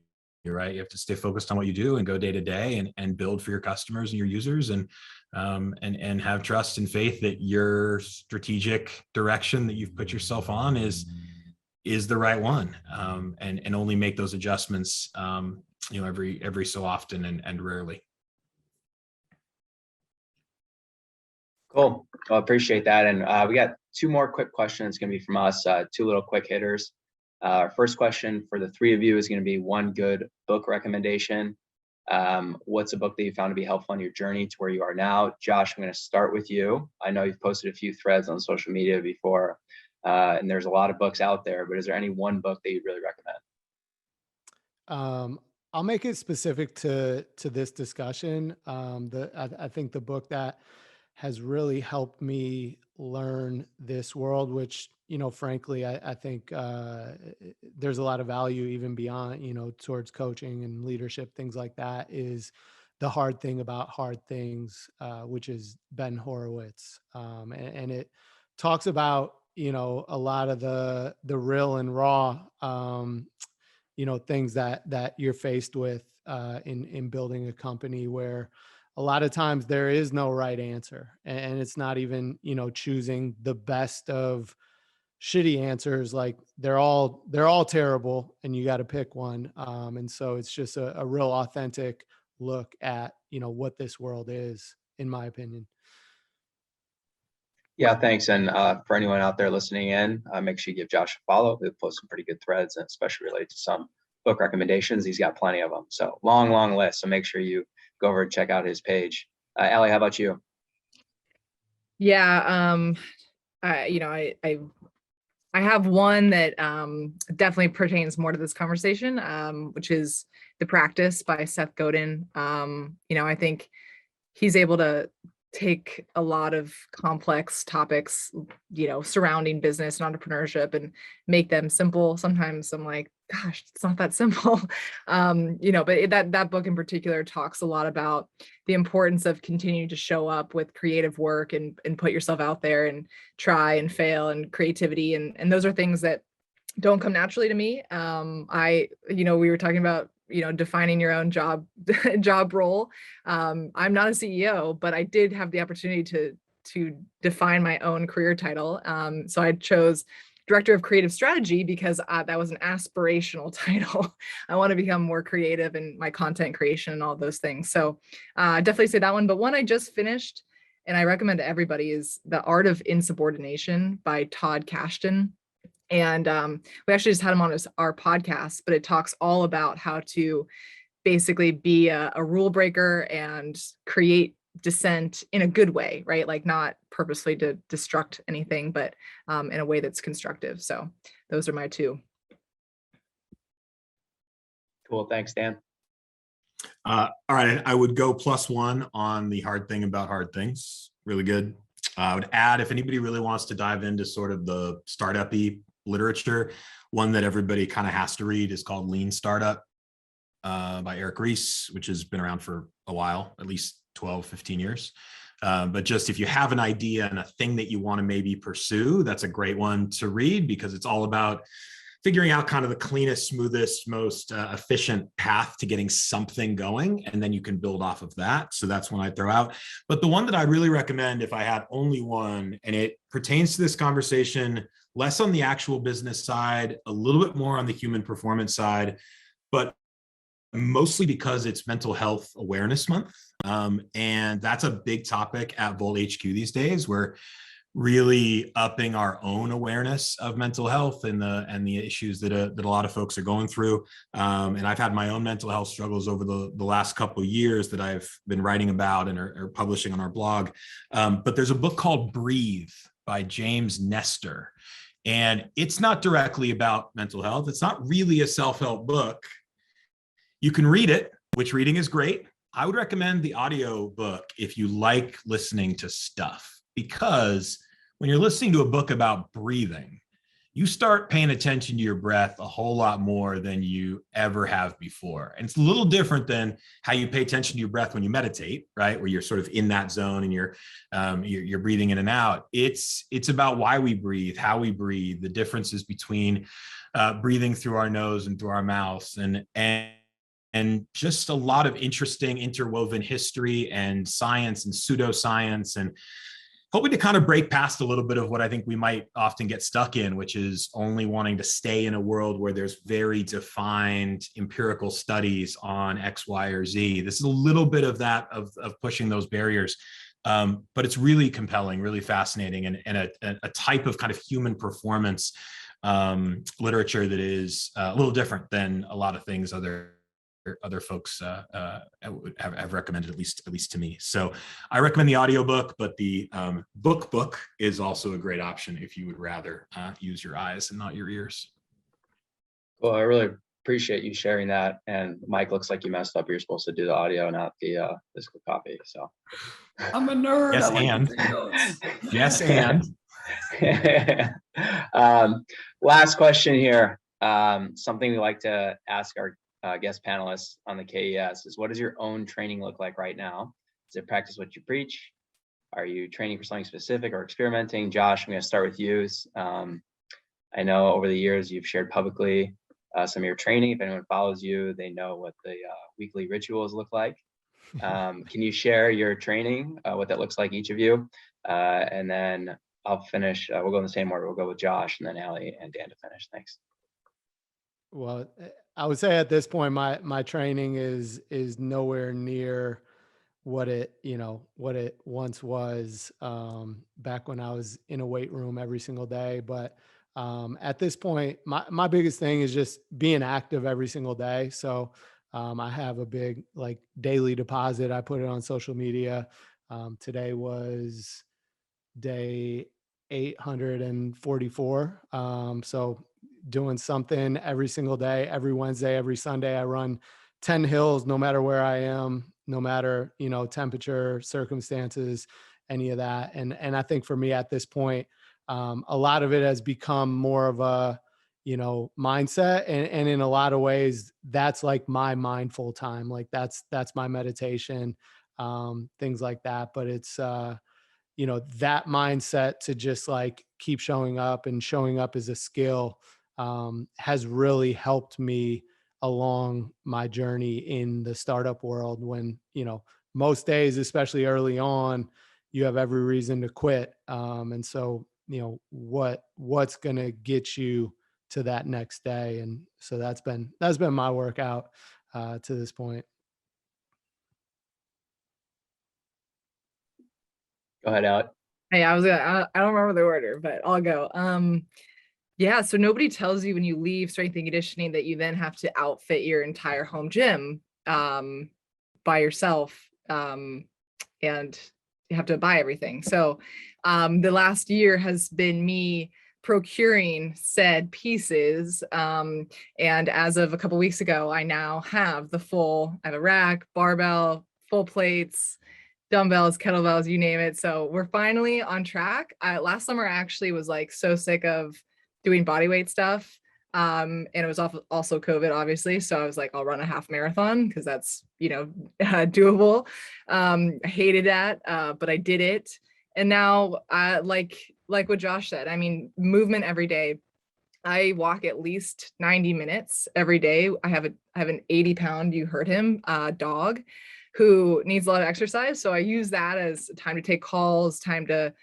You're right. You have to stay focused on what you do and go day to day and build for your customers and your users and have trust and faith that your strategic direction that you've put yourself on is the right one, and only make those adjustments, every so often and rarely. Cool. Well, appreciate that. And we got two more quick questions going to be from us, two little quick hitters. Our first question for the three of you is going to be one good book recommendation. What's a book that you found to be helpful on your journey to where you are now? Josh, I'm going to start with you. I know you've posted a few threads on social media before, and there's a lot of books out there, but is there any one book that you'd really recommend? I'll make it specific to this discussion. I think the book that has really helped me learn this world, which, frankly, I think there's a lot of value even beyond, towards coaching and leadership, things like that, is The Hard Thing About Hard Things, which is Ben Horowitz. And it talks about, a lot of the real and raw, things that you're faced with in building a company, where a lot of times there is no right answer, and it's not even, choosing the best of shitty answers. Like they're all terrible and you got to pick one. And so it's just a real authentic look at, what this world is, in my opinion. Yeah, thanks. And for anyone out there listening in, make sure you give Josh a follow. We'll post some pretty good threads, and especially related to some book recommendations. He's got plenty of them. So long list. So make sure you go over and check out his page. Allie, how about you? Yeah. I have one that definitely pertains more to this conversation, which is The Practice by Seth Godin. I think he's able to take a lot of complex topics, surrounding business and entrepreneurship, and make them simple. Sometimes I'm like, gosh, it's not that simple. But that book in particular talks a lot about the importance of continuing to show up with creative work and put yourself out there and try and fail and creativity. And those are things that don't come naturally to me. We were talking about, defining your own job role. I'm not a CEO, but I did have the opportunity to define my own career title. So I chose Director of Creative Strategy because that was an aspirational title. I want to become more creative in my content creation and all those things. So definitely say that one. But one I just finished and I recommend to everybody is The Art of Insubordination by Todd Cashton. And we actually just had him on our podcast, but it talks all about how to basically be a rule breaker and create dissent in a good way, right? Like not purposely to destruct anything, but in a way that's constructive. So those are my two. Cool. Thanks, Dan. All right. I would go +1 on The Hard Thing About Hard Things. Really good. I would add, if anybody really wants to dive into sort of the startup-y literature, one that everybody kind of has to read is called Lean Startup by Eric Ries, which has been around for a while, at least 12, 15 years. But just if you have an idea and a thing that you want to maybe pursue, that's a great one to read because it's all about figuring out kind of the cleanest, smoothest, most efficient path to getting something going. And then you can build off of that. So that's one I'd throw out. But the one that I really recommend if I had only one, and it pertains to this conversation, less on the actual business side, a little bit more on the human performance side, but mostly because it's Mental Health Awareness Month. And that's a big topic at Volt HQ these days. We're really upping our own awareness of mental health and the issues that a lot of folks are going through. And I've had my own mental health struggles over the last couple of years that I've been writing about and are publishing on our blog. But there's a book called Breathe by James Nestor. And it's not directly about mental health. It's not really a self-help book. You can read it, which reading is great. I would recommend the audio book if you like listening to stuff, because when you're listening to a book about breathing, you start paying attention to your breath a whole lot more than you ever have before. And it's a little different than how you pay attention to your breath when you meditate, right? Where you're sort of in that zone and you're breathing in and out. It's about why we breathe, how we breathe, the differences between breathing through our nose and through our mouths, and just a lot of interesting interwoven history and science and pseudoscience, and hoping to kind of break past a little bit of what I think we might often get stuck in, which is only wanting to stay in a world where there's very defined empirical studies on X, Y, or Z. This is a little bit of that, of pushing those barriers. But it's really compelling, really fascinating, and a type of kind of human performance literature that is a little different than a lot of things other folks have recommended, at least to me. So I recommend the audiobook, but the book is also a great option if you would rather use your eyes and not your ears. Well, I really appreciate you sharing that. And Mike, looks like you messed up. You're supposed to do the audio, not the physical copy. So I'm a nerd. Yes, I like and to take notes. yes, and last question here. Something we like to ask our guest panelists on the K.E.S. is, what does your own training look like right now? Is it practice what you preach? Are you training for something specific or experimenting? Josh, I'm going to start with you. I know over the years you've shared publicly some of your training. If anyone follows you, they know what the weekly rituals look like. Can you share your training, what that looks like, each of you? And then I'll finish. We'll go in the same order. We'll go with Josh and then Allie and Dan to finish. Thanks. Well, I would say at this point, my training is nowhere near what it once was, back when I was in a weight room every single day. But at this point, my biggest thing is just being active every single day. So I have a big daily deposit. I put it on social media. Today was day 844. So doing something every single day, every Wednesday, every Sunday. I run 10 hills, no matter where I am, no matter, temperature, circumstances, any of that. And I think for me at this point, a lot of it has become more of a, mindset. And in a lot of ways, that's like my mindful time. Like that's my meditation, things like that. But it's, that mindset to just like keep showing up, and showing up as a skill, has really helped me along my journey in the startup world when, most days, especially early on, you have every reason to quit. And so, what's going to get you to that next day. And so that's been my workout, to this point. Go ahead, Alec. Hey, I don't remember the order, but I'll go. Yeah, so nobody tells you when you leave strength and conditioning that you then have to outfit your entire home gym by yourself, and you have to buy everything. So the last year has been me procuring said pieces, and as of a couple weeks ago, I now have I have a rack, barbell, full plates, dumbbells, kettlebells, you name it. So we're finally on track. Last summer I actually was like so sick of doing body weight stuff. And it was also COVID, obviously. So I was like, I'll run a half marathon because that's, doable. I hated that, but I did it. And now, like what Josh said, I mean, movement every day. I walk at least 90 minutes every day. I have an 80-pound, you heard him, dog who needs a lot of exercise. So I use that as time to take calls, time to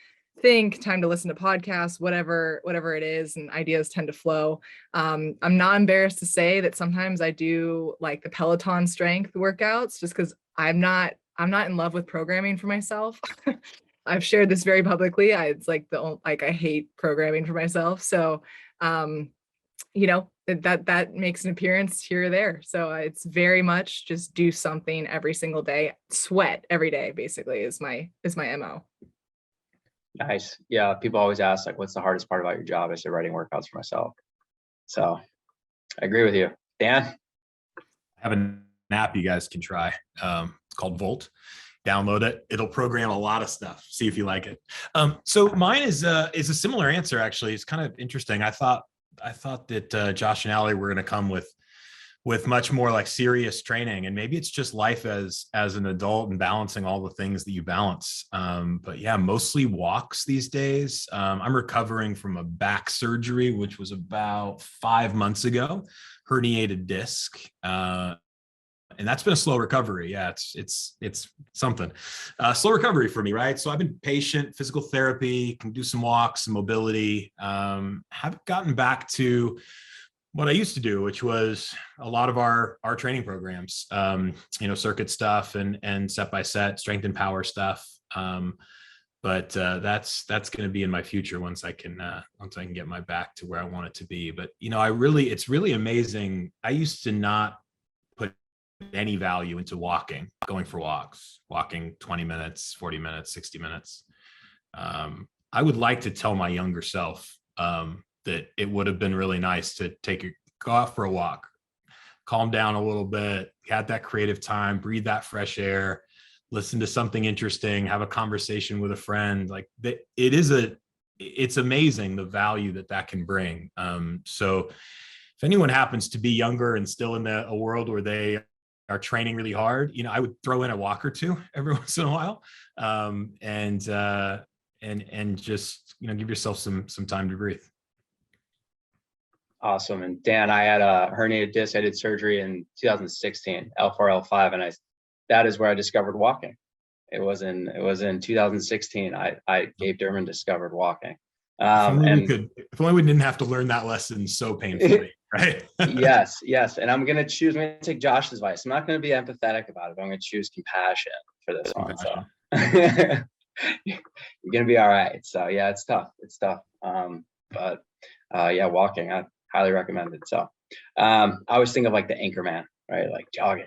think, time to listen to podcasts, whatever it is, and ideas tend to flow. I'm not embarrassed to say that sometimes I do like the Peloton strength workouts just because I'm not in love with programming for myself. I've shared this very publicly. It's like I hate programming for myself. So that makes an appearance here or there. So it's very much just do something every single day, sweat every day, basically is my MO. Nice. Yeah. People always ask, like, what's the hardest part about your job? I say writing workouts for myself. So I agree with you. Dan? I have an app you guys can try. It's called Volt. Download it. It'll program a lot of stuff. See if you like it. So mine is a similar answer, actually. It's kind of interesting. I thought that Josh and Allie were going to come with much more like serious training, and maybe it's just life as an adult and balancing all the things that you balance. But yeah, mostly walks these days. I'm recovering from a back surgery, which was about 5 months ago, herniated disc. And that's been a slow recovery. Yeah, it's something. Slow recovery for me, right? So I've been patient, physical therapy, can do some walks, some mobility. Haven't gotten back to what I used to do, which was a lot of our training programs, circuit stuff and set by set, strength and power stuff. But that's going to be in my future once I can get my back to where I want it to be. But it's really amazing. I used to not put any value into going for walks, walking 20 minutes, 40 minutes, 60 minutes. I would like to tell my younger self that it would have been really nice to go out for a walk, calm down a little bit, have that creative time, breathe that fresh air, listen to something interesting, have a conversation with a friend. Like it's amazing the value that can bring. So if anyone happens to be younger and still in a world where they are training really hard, I would throw in a walk or two every once in a while, and just give yourself some time to breathe. Awesome. And Dan, I had a herniated disc. I did surgery in 2016, L4, L5, and that is where I discovered walking. It was in 2016. Gabe Derman discovered walking. If only we didn't have to learn that lesson so painfully, right? Yes. And I'm going to take Josh's advice. I'm not going to be empathetic about it, but I'm going to choose compassion for this one. So you're going to be all right. So yeah, it's tough. But yeah, walking, I highly recommend it. So I always think of like the Anchorman, right? Like jogging.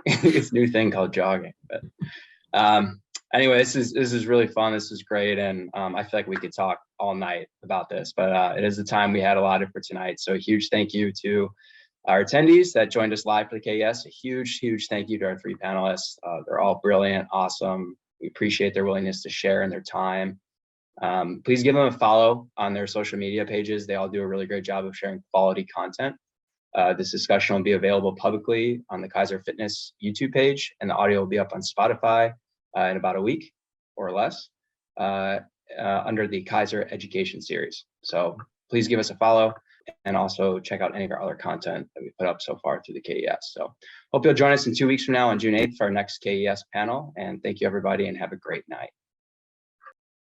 It's a new thing called jogging. But anyway, this is really fun. This is great. And I feel like we could talk all night about this, but it is the time we had allotted for tonight. So a huge thank you to our attendees that joined us live for the K.E.S. A huge thank you to our 3 panelists. They're all brilliant, awesome. We appreciate their willingness to share and their time. Please give them a follow on their social media pages. They all do a really great job of sharing quality content. This discussion will be available publicly on the KeiserFitness YouTube page, and the audio will be up on Spotify in about a week or less under the Keiser Education Series. So please give us a follow, and also check out any of our other content that we put up so far through the K.E.S. So hope you'll join us in 2 weeks from now on June 8th for our next K.E.S. panel. And thank you, everybody, and have a great night.